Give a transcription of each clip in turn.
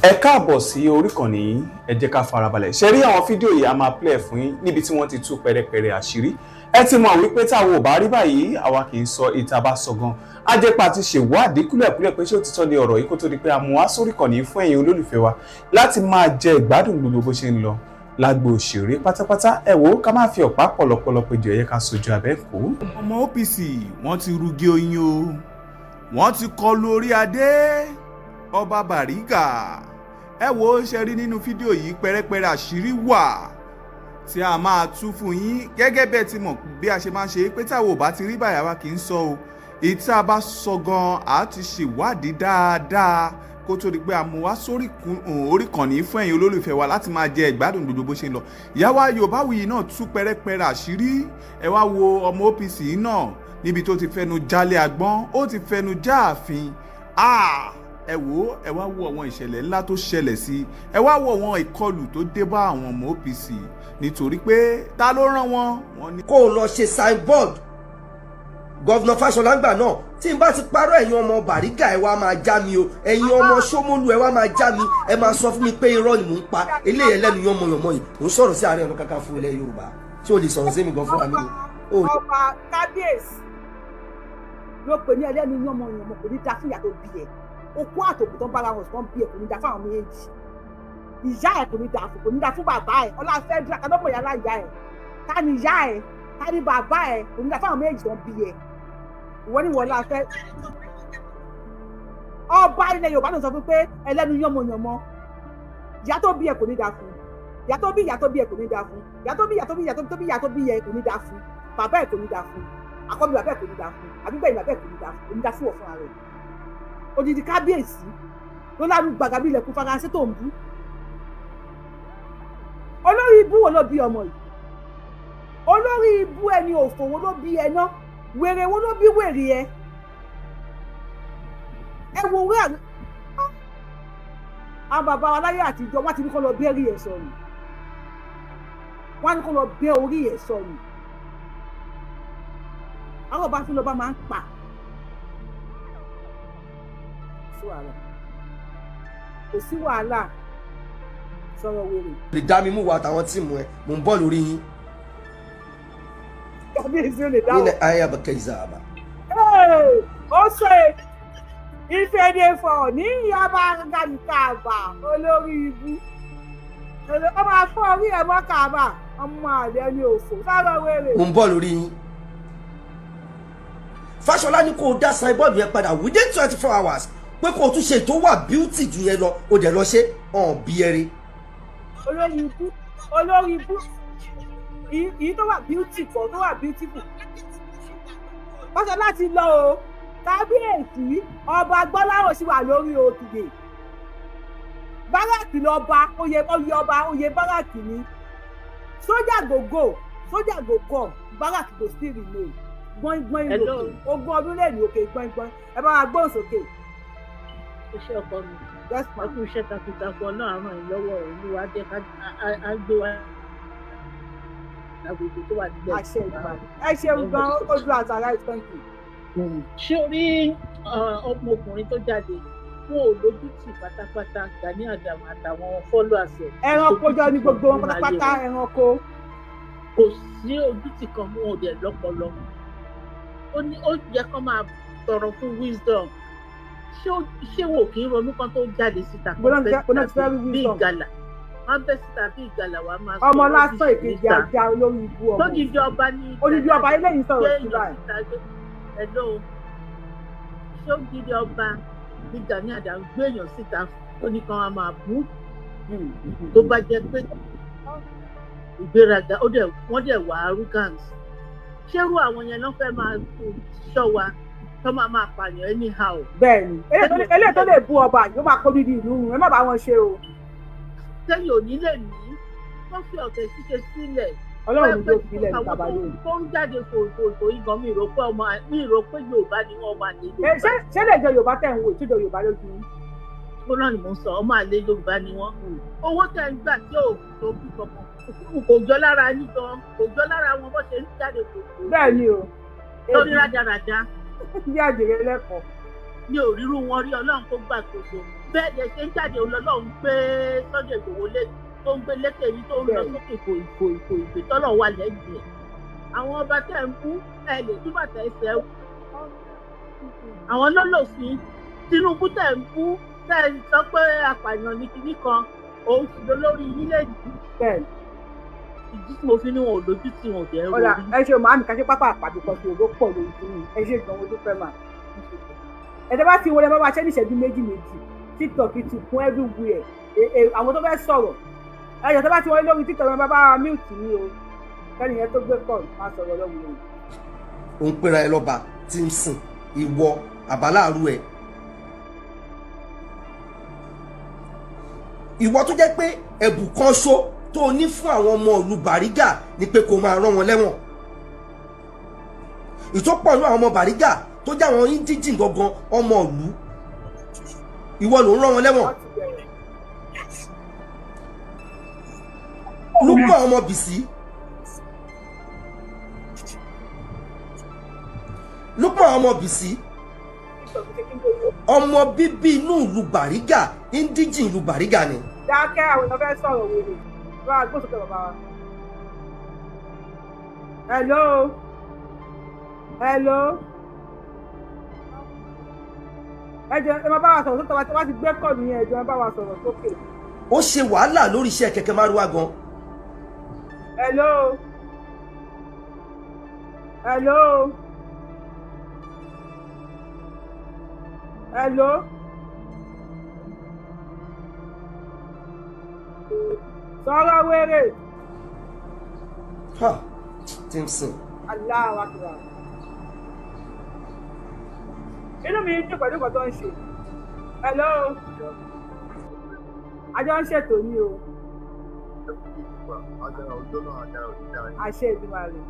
Ẹ káàbọ̀ sí orí ìkànnì yìí, ẹ jẹ́ ká farabalẹ̀. Ṣé rí àwọn fídíò yìí a máa play fún yín níbi tí wọ́n ti tú pẹrẹpẹrẹ àṣírí. Ẹ ti mọ̀ wípé táwọn ò bá rí báyìí, àwa kì í sọ ìta bá sọ gan. A jẹ́ pa ti ṣèwádìí kúlẹ̀kúlẹ̀ pé ṣé òtítọ́ ni ọ̀rọ̀ yìí kó tó di pé a mú wá sórí ìkànnì yìí fún ẹ̀yin olólùfẹ́ wa láti máa jẹ ìgbádùn gbogbo bó ṣe ń lọ lágbo òṣèré pátápátá. Ẹ wò ó, ká má fi ọ̀pá pọ̀lọpọ̀lọ péjọ, ẹ yẹ ká sojú abẹ́ kó. Ọmọ OPC wọ́n ti rugi oyin o, wọ́n ti kọlu orí adé ọba Bariga. Ẹ wo ṣe rí nínú fídíò yìí pẹrẹpẹrẹ àṣírí wà tí a máa tú fún yín gẹ́gẹ́ bẹ́ẹ̀ ti mọ̀ bí a ṣe máa ń ṣe pé táwọn ò bá ti rí báyà wa kì í sọ o. Èyí tí a bá sọ gan a ti ṣèwádìí dáadáa kó tó di pé a mú wá sórí orí ìkànnì fún ẹ̀yin olólùfẹ́ wa láti máa jẹ ìgbádùn gbogbo bó ṣe ń lọ. Ìyá wa Yorùbáwùyí náà tú pẹrẹpẹrẹ àṣírí. Ẹ wá wo ọmọ OPC náà níbi tó ti fẹnu jálẹ̀ agbọ́n, ó ti fẹnu já ààfin. Ẹ wò, ẹ wá wo àwọn ìṣẹ̀lẹ̀ ńlá tó ṣẹlẹ̀ sí, ẹ wá wo àwọn ìkọlù tó dé bá àwọn ọmọ OPC nítorí pé ta ló rán wọn ní. kó o lọ ṣe signboard gọ́vnà Fáṣọlá ńgbà náà tí n bá ti parọ́ ẹ̀yin ọmọ Bàrígà ẹ wá máa já mi o, ẹ̀yin ọmọ Ṣómólú ẹ wá máa já mi, ẹ máa sọ fún mi pé irọ́ ni mò ń pa eléyìí ẹlẹ́nu yánmọ̀yánmọ̀ yìí ò ń sọ̀rọ̀ sí Ààrẹ Ọ̀nà Kakanfò ilẹ̀ Yorùbá tí o lè sọ̀rọ̀ sí mi gan fúnra mi o. ọba kábíyèsí ló pè ní ẹlẹ́nu yánmọ̀yánmọ̀ kò ní dá fún ìyá tó bí ẹ, okú àtòkù tó ń bára wọn sọ́n bí ẹ kò ní dá fún àwọn méjèèjì, ìyá ẹ kò ní dá fún bàbá ẹ, ọlá fẹ́ dúrà kádọ́pọ̀ ìyá láyà ẹ, ká ní ìyá ẹ ká ní bàbá ẹ kò ní dá fún àwọn méjèèjì tó ń bí ẹ. Ìwọ ni wọ́n la fẹ́ ọba ilẹ̀ Yorùbá ló sọ fún pé ẹlẹ́nu yánmọ̀yánmọ̀ ìyá tó bí ẹ kò ní dá fún, ìyá tó bí ẹ kò ní dá fún, ìyá tó bí ẹ kò ní dá fún, bàbá ẹ kò ní dá fún, àkọ́bí bàbá ẹ kò ní dá fún, àbígbẹ̀yìn bàbá ẹ kò ní dá fún wọ̀ fúnra rẹ̀. Odidi kábíyèsí ló lárú gbàgàbí ilẹ̀kùn Faransé tó ń bú. Olórí ibú wo ló bí ọmọ yìí? Olórí ibú ẹni òfò wo ló bí ẹ ná? Wèrè wo ló bí wèrè ẹ? Ẹ wo wé àwọn bàbá wa láyé àtijọ́ wọ́n ti ní kó lọ bẹ́ orí ẹ̀ sọnù. Wọ́n ní kó lọ bẹ́ orí ẹ̀ sọnù. Àwọn ọba fún lọ́ba máa ń pa. Kò sí wàhálà sọ̀rọ̀ wèrè. lè dá mi mú wa àtàwọn tíìmù ẹ mò ń bọ̀ lórí yín. Kábíyèsí ò lè dáwọ́. nílẹ̀ ayé abẹ́kẹ́ ìzàbà. Ó ṣe ìfẹ́dẹ̀fọ̀ ní ìyába Gani Kaaba olórí ibú. Ó máa fọ́ orí ẹ̀ mọ́ Kaaba ọmọ àlẹ́ ní òfò sọ̀rọ̀ wèrè. mò ń bọ̀ lórí yín. Fáṣọlá ní kó o dá signboard yẹn padà within 24 hours pé kó o tún ṣe tó wà beauty jù yẹn lọ o dẹ̀ lọ ṣe ọ̀n bí ẹrẹ. olórí ibú èyí tó wà beautiful tó wà beautiful. Fáṣọlá ti lọ o, kábíyèsí ọba Gbọ́láhàn sì wà lórí òkìdè. Báràkì lọ́ba oyè báràkì ni. Sójà gògó báràkì kò sí ìrìnlẹ̀ gbọ́ngbọ́n ìlòkè ogún ọdún lẹ́nu òkè gbọ́ngbọ́n ẹ bá wa gbóhùn sókè. Iṣẹ́ ọkọ mi ọkùnrin iṣẹ́ takuntakun náà ràn yín lọ́wọ́ Olúwa jẹ́ ká gbé wa lágbègbè tó wà nílẹ̀. Ẹ ṣeun gan ojú àtàrà ìtọ́jú. Ṣé o rí ọmọkùnrin tó jáde fún olójútì pátápátá Gani Adams àtàwọn followers ẹ̀? Ẹranko jọ ní gbogbo wọn pátápátá ẹranko. Kò sí ojútì kan mú òde lọ́pọlọ. Ó yẹ kó máa tọrọ fún wisdom. Ṣé wò kí n ronú kan tó jáde síta bí ìgalà wọn bẹ síta bí ìgalà wa máa sọ ọmọ lásán èkejì ajá olórí ibú ọmọ lójijì ọba ní odidi ọba eléyìí sọ̀rọ̀ síra ẹ. Hello, ṣé ògidì ọba ní Gani Adams gbé èèyàn síta ó ní kan wá máa bú tó bá jẹ́ pé ìgbéraga wọ́n dẹ̀ wá arrogance. Ṣérú àwọn yẹn náà fẹ́ máa ṣọ́ wa tó máa pààyàn anyhow. Bẹ́ẹ̀ni eléyìí tó lè bú ọba yóò máa kó dídí ìlú ẹ má bá wọn ṣe o. Sẹ́yìn òní lè ní wọ́n fi ọ̀tẹ̀ ṣíṣe sílẹ̀. Ọlọ́run ló fi ilẹ̀ ní bàbá yóò. Tó ń jáde fòfò igan mi rò pé Yorùbá ni wọ́n wà ní Yorùbá. Ṣé lè jẹ Yorùbá tẹ̀ ń wò ìtújọ Yorùbá lójú? Ó náà ni mò ń sọ ọmọ àlè Yorùbá ni wọ́n. Owó tẹ̀ ń gbà tí ò tó bí kankan kò jọ lára yín gan, kò jọ lára wọn bó ṣe ń jáde fòfò. Bẹ́ẹ̀ni o. Lórí rádaràda. Bí àjèrè lẹ́kọ̀ọ́. Mi ò rírú wọn rí Ọlọ́run kó gbàkóso. bẹ́ẹ̀ ni ṣe ń jáde Ọlọ́run gbé Sunday Igboho lé tó ń gbé lékè ní tó ń lọ sókè kò ìgbé tọ́lọ̀ wà lẹ́yìn ẹ̀. Àwọn ọba tẹ̀ ń bú ẹ lè túbọ̀ tẹ̀ ẹsẹ̀ àwọn lọ́lọ́sìn Tinubu tẹ̀ ń bú tẹ̀ ń sọ pé apààyàn ní kinní kan òun sì lọ lórí ilé ìdí. Ìdí tí mo fi ní wọn ò lójú tí wọn ò dẹ̀ rọ. Ọ̀la ẹ ṣe màámi ká ṣe pápá àpàdé kan sí owó pọ̀ lórí tí ẹ ṣe ìgbọ̀n ojú fẹ́ máa. Ẹ̀dẹ̀ bá ti wọlé bá máa ṣẹ́ ní ìṣẹ́jú méjì TikTok ti kún everywhere àwọn tó fẹ́ sọ̀rọ̀ ẹ̀yọ̀ tó bá ti wọlé lórí TikTok ẹ bá bá mute ní o kẹ́ni yẹn tó gbé kọ́ máa sọ̀rọ̀ lọ́wọ́ yẹn. òun pera ẹ lọ́ba tí ń sìn ìwọ àbáláàrú ẹ. ìwọ tó jẹ́ pé ẹ̀bùn kan ṣó tó ní fún àwọn ọmọ ìlú Bàrígà ni pé kó máa rán wọn lẹ́wọ̀n. ìtọ́pọ̀ ní àwọn ọmọ Bàrígà tó jẹ́ àwọn indíjìn gangan ọmọ ìlú ìwọ ló ń rán wọn lẹ́wọ̀n. Lúpọ̀ ọmọ Bìsí Lúpọ̀ ọmọ Bìsí ọmọ bíbí inú ìlú Bàrígà indíjìn ìlú Bàrígà ni. Dákẹ́ àwọn èèyàn fẹ́ sọ̀rọ̀ wèrè bá a gbósùn pé bàbá wa. Hello. Ẹjọ́ ẹ máa bá wa sọ̀rọ̀ sókè wá ti gbé kọ́ nìyẹn ẹjọ́ ẹ bá wa sọ̀rọ̀ sókè. Ó ṣe wàhálà lórí iṣẹ́ kẹ̀kẹ́ márúwá gan. Hello. Sọ̀rọ̀ wèrè. Timson. Allahu Akbar. Inú mi ń dùn pẹ̀lú nǹkan tó ń ṣe. Hello. Àjọ ń ṣètò ní o. Àṣẹ ìdúmọ̀ rẹ̀.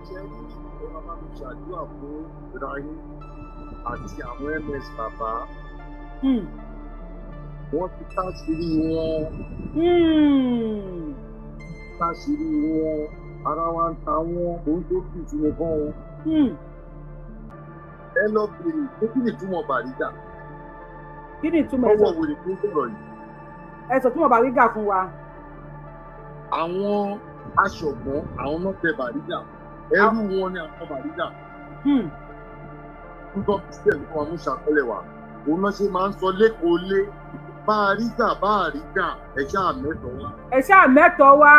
Ṣé ọba máa ń ṣàdúrà fún ìráyé àti àwọn MS bàbá? Wọ́n ti káṣírí wọn. Káṣírí wọn. Ara wa ń ta wọn. Òun tó kù sí mi bọ́ wọn. Ẹ lọ bèrè pé kí ni ìtumọ̀ Bàrígà? Kí ni ìtumọ̀ ẹ̀ sọ? Ọwọ́ wèrè tó sọ̀rọ̀ yìí. Ẹ sọ túmọ̀ Bàrígà fún wa. Àwọn aṣọ̀gbọ́n àwọn náà tẹ Bàrígà. Ẹrú wọn ni àwọn Bàrígà. Nígbà tí ẹ̀ ló máa mú ṣàpẹlẹ̀ wá. Òun náà ṣe máa ń sọ lẹ́kọ̀ọ́ lé Bàrígà ẹ̀ṣá mẹ́tọ̀ wá. Ẹ̀ṣá mẹ́tọ̀ wá.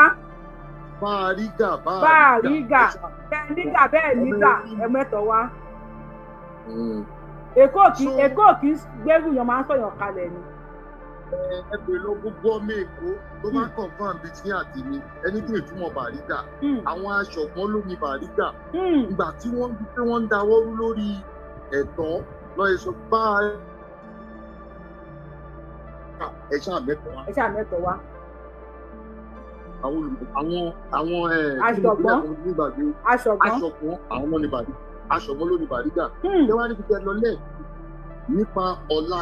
Bàrígà bẹ́ẹ̀ nígà bẹ́ẹ̀ nígà ẹ̀mẹ́tọ̀ wá. Èkó kì í gbẹ́rù yàn máa ń sọ̀yàn kalẹ̀ ni. Ẹ pè lọ gbogbo ọmọ Èkó tó bá confam bíi tí àti mi ẹni tí ìtumọ̀ Bàrígà àwọn aṣọ̀gbọ́n ló ní Bàrígà ìgbà tí wọ́n ń pé wọ́n ń dáwọ́ rú lórí ẹ̀tọ́ lọ́ọ́ sọ bá ẹ̀ṣá mẹ́tọ̀ wá. Àwọn aṣọ̀gbọ́n àwọn ọmọ ní Bàrígà aṣọ̀gbọ́n ló ní Bàrígà. Ṣé wàá ní kíkẹ́ lọ lẹ́ẹ̀ nípa ọ̀la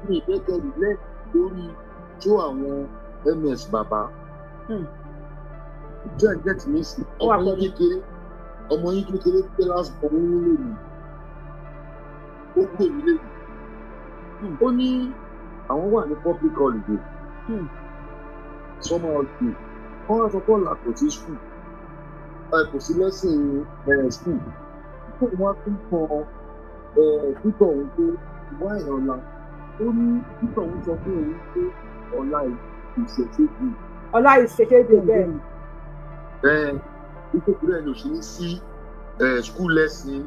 ní ìgbẹ́kẹ̀ lẹ́ẹ̀ lórí tó àwọn MS bàbá. Ìjọ ẹ̀jẹ̀ tí mi sì ọmọ yín kékeré pé lásìkò owó lónìí. Ó pè mí lẹ́yìn. Ó ní àwọn wà ní public holiday. Summer holiday. Wọ́n wá sọ pé ọ̀la kò sí school. Kò sí lẹ́sìn school. Wọ́n tún kan títọ̀ òun pé ìwá ìrọ̀lá ó ní títọ̀ òun sọ fún òun pé ọ̀la ìṣẹ̀ṣẹ̀dì. Ọ̀la ìṣẹ̀ṣẹ̀dì bẹ́ẹ̀ ni. Nítorí ẹ̀ ló ṣe ní sí school lesson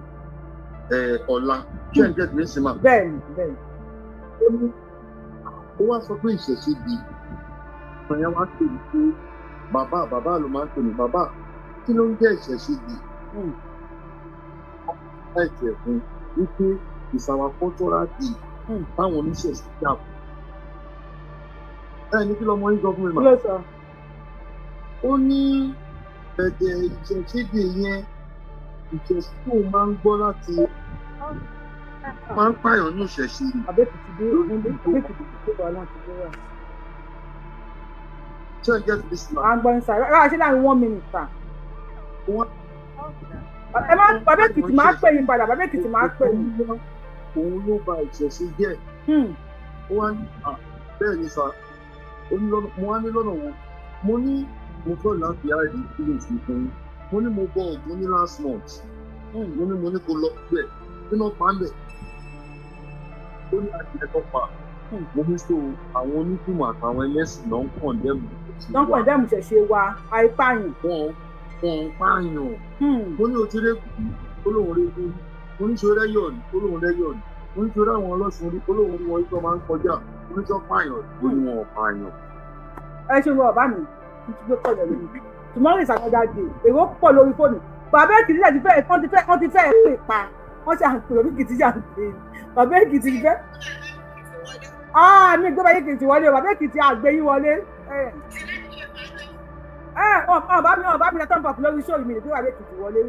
ọ̀la kí ẹ̀ ń gẹ̀dù ní sinmi. Bẹ́ẹ̀ni. Ó wá sọ pé ìṣẹ̀ṣẹ̀dì ọ̀yàn wá pè mí pé bàbá ló máa ń pè mí bàbá kí ló ń jẹ́ ìṣẹ̀ṣẹ̀dì? Ẹ̀jẹ̀ fún wípé ìsàwà cultural day táwọn oníṣẹ̀ṣe jà fún. Ní kí lọmọ yín sọ fún mi mà? Ó ní ẹ̀jẹ̀ ìṣẹ̀ṣẹ̀dè yẹn ìṣẹ̀ṣe tó máa ń gbọ́ láti máa ń pààyàn ní ìṣẹ̀ṣe. Ṣé ẹ jẹ́ ti bí sinmi? À ń gbọ́ ní sáré rárá ṣé láàrin 1 minute ta. Bàbá Èkìtì máa pè yín padà, bàbá Èkìtì máa pè yín. Òun ló ba ìṣẹ̀ṣe jẹ́. ó wá ní bẹ́ẹ̀ ni sà mo wá ní lọ́nà wọn mo ní mo fẹ́ láti àìdí kílò sí fún yín mo ní mo bọ ọ̀gbọ́n ní last month mo ní kó lọ bẹ́ẹ̀ nínú pàmbẹ̀ ó ní àti ẹ̀kọ́ pa mo ní so àwọn onígbìmọ̀ àtàwọn ẹlẹ́sìn náà ń kọ̀ndẹ́mù ṣẹ̀ṣẹ̀ wa àìpáyàn. wọn pààyàn mo ní otí rẹ́kù olóhùn rẹ́kù mo ní sọ rẹ́yọ̀ ní olóhùn rẹ́yọ̀ ní mo ní sọ ráwọn ọlọ́sùn rí olóhùn rí wọn tó máa ń kọjá mo ní sọ pààyàn mo ní wọn pààyàn. ẹ ṣe wọn ọba mi ti gbé pọ̀ lórí tomorrow is another day èrò pọ̀ lórí fóònù bàbá èkìtì náà wọ́n ti fẹ́ pè pa wọ́n ṣe àǹpè lórí èkìtì ṣe àǹpè bàbá èkìtì ti fẹ́ mi gbé bàbá èkìtì wọlé o bàbá èkìtì àgbéyí wọlé ọba mi lẹ́tọ̀ pàpù lórí ṣóòlù mi ní gbé bàbá èkìtì wọlé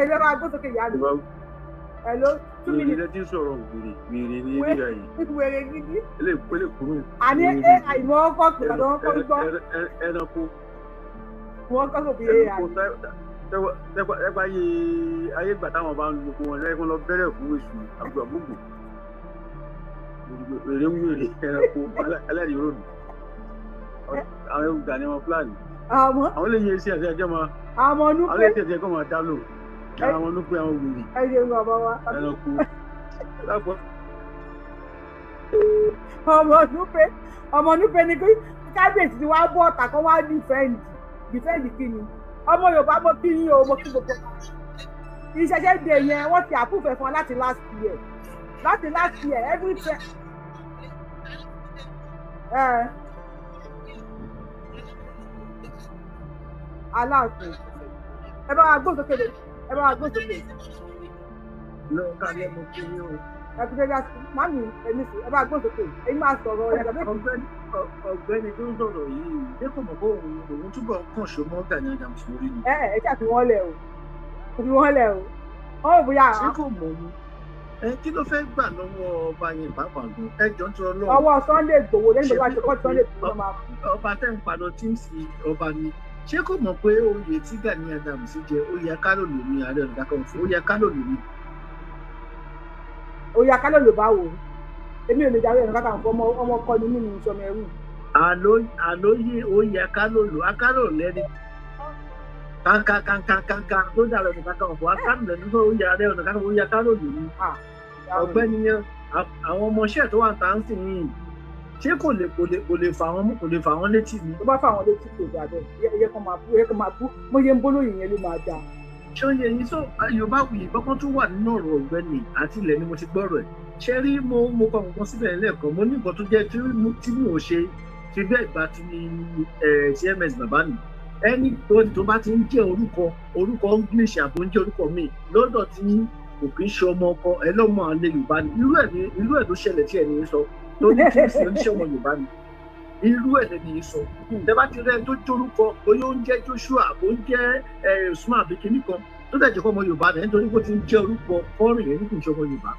ẹ̀rọ máa gbó sókè ìyá mi hello 2 minutes. wèrè tí ń sọ̀rọ̀ wèrè ní ìlú yìí wèrè gidi lè kúrò. àní àìmọ̀ ọkọ̀ pè lọ́wọ́ kọ́ gbọ́ ẹranko wọ́n kọ́ kò bí ẹgbà ayé gbà táwọn bá ń lo wọn lẹ́yìn lọ bẹ̀rẹ̀ fún èṣù àgbàgbogbo wèrè wèrè ẹranko ẹlẹ́rìí ròdù àwọn ewu gani wọn fúlàní àwọn lè yẹ iṣẹ́ ẹ̀jẹ̀ máa àwọn lè ṣe ẹ̀jẹ̀ kọ́ máa dá lò àwọn olùpẹ̀ àwọn wèrè ẹranko ọmọ núpẹ ni kábíyèsí ti wá bọ́ ọ̀tà kan wá dìfẹ́ǹdì kí ni ọmọ Yorùbá mo kí yín o mo kí gbogbo ìṣẹ̀ṣẹ̀ dé yẹn wọ́n ti àpúfẹ̀ fún ọ láti last year every time aláàfin ẹ bá wa gbósókè lọ́wọ́ ká lẹ́ mo kí yín o. ẹgbẹ́ mami ẹni sùn ẹ bá gbósókè èyí máa sọ̀rọ̀ ọ̀gbẹ́ni tó ń sọ̀rọ̀ yìí ṣé kò mọ̀ pé òun túbọ̀ ń kàn ṣe mọ́ Gani Adams lórí ni. ẹ ṣàfi wọ́n lẹ̀ o wọ́n ò bóyá. ṣé kò mọ̀ ni kí ló fẹ́ gbà lọ́wọ́ ọba yẹn pàápàá gan ẹjọ́ ń tọrọ lọ́wọ́. ọwọ́ Sunday Igboho lẹ́yìn tó bá ṣe kọ́ Sunday Igboho máa fún. ọba tẹ́ ń padà tí ń sin ọba ni ṣé kò mọ̀ pé oyè tí Gani Adams jẹ oyè Akálòlò ní Ààrẹ Ọ̀nà Kakanfò oyè Akálòlò ní. oyè Akálòlò báwo èmi ò lè darí Ọ̀nà Kakanfò ọmọ ọkọ ni mí ní ìṣọmọ ẹrú. àlóyè oyè Akálòlò lẹ́ni kankankankankan ló dàrọ Ọ̀nà Kakanfò Akálòlò ní oyè Ààrẹ Ọ̀nà Kakanfò oyè Akálòlò ní. ọ̀gbẹ́ni yẹn àwọn ọmọọṣẹ́ tó wà ń ta ń sìn yìí ṣé kò lè fà wọ́n létí ni. tó bá fà wọ́n létí kò dà bẹ́ẹ̀ yẹ kó máa bú mo yẹ ń bólóyìn yẹn ló máa dà. ṣé ó yẹ yín sọ Yorùbá wuyì kọ́kọ́ tún wà nínú ọ̀rọ̀ ọ̀gbẹ́ni àti ilẹ̀ ni mo ti gbọ́rọ̀ ẹ̀ ṣé rí mo kọ nǹkan síbẹ̀ lẹ́ẹ̀kan mo ní nǹkan tó jẹ́ tí mi ò ṣe fi bẹ́ẹ̀ gba ti CMS bàbá mi ẹni tó bá ti ń jẹ́ orúkọ English àbò ń jẹ́ orúkọ mi lọ́dọ̀ tí kò kí ń ṣe ọmọ ọkọ ẹlọ́mọ àlẹ́ Yorùbá ni irú ẹ̀ ló ṣẹlẹ̀ tí ẹni sọ tó ní kí n sì ń ṣe ọmọ Yorùbá ni irú ẹ̀ lẹ́ni sọ tẹ́bá ti rẹ́ tó jórúkọ bóyá ó ń jẹ́ Joshua bó ń jẹ́ Usman àbí kìíní kan tó dẹ̀ jẹ́ kọ́ ọmọ Yorùbá rẹ̀ nítorí bó ti ń jẹ́ orúkọ fọ́ọ̀rìn yẹn kì í ṣe ọmọ Yorùbá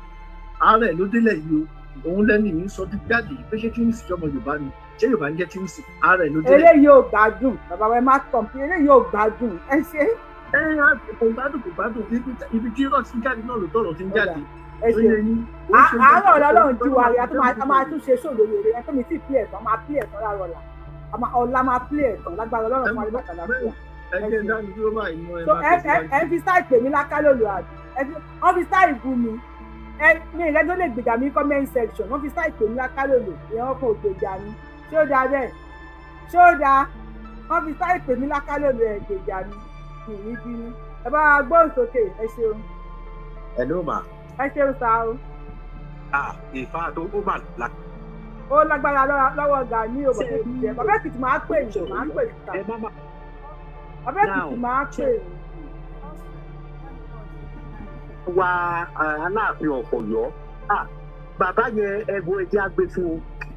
ààrẹ ló délẹ̀ yìí o òun lẹ́ni yìí sọ jáde pé ṣé tíǹsì ṣe ọmọ Yorùbá ni ṣé Yorùbá ń jẹ́ tíǹsì ààrẹ ló délẹ̀. eléyìí ò gbádùn bàbá wa má tàn pé eléyìí ò gbádùn ẹ ṣe. kò gbádùn ibi tí rọ̀ ti jáde náà ló tọ̀rọ̀ ti ń jáde. àárọ̀ ọlọ́run ju àrẹ a máa tún ṣe ṣòro rere ẹ fún mi tí pílẹ̀ tán máa pílẹ̀ tán láàárọ̀ ọ̀la máa pílẹ̀ tán lágbára ọlọ́run fún àríwá ìtàláfíà. ẹ fi sáì pè mí lákàlòlò àbí wọ́n fi sáì bú mi mi ìrẹ́ tó lè gbèjà mi comment section wọ́n fi sáì pè mí lákàlòlò ìyẹn wọn kò gbèjà mi ṣé ó dáa bẹ́ẹ̀ ṣé ó dáa wọ́n fi sáì pè mí lákàlòlò ẹ̀ gbèjà mi kì í bínú ẹ bá gbóhùn sókè ẹ ṣeun. ẹ ló mà. ẹ ṣeun sá o. ìfà tó ó mà là. ó lágbára lọ́wọ́ Gani o bàbá Èkìtì máa pè yín máa pè yín ta bàbá Èkìtì máa pè yín. wa Aláàfin Ọ̀yọ́ bàbá yẹn ẹ̀bùn ẹ̀jẹ̀ àgbẹ̀ fún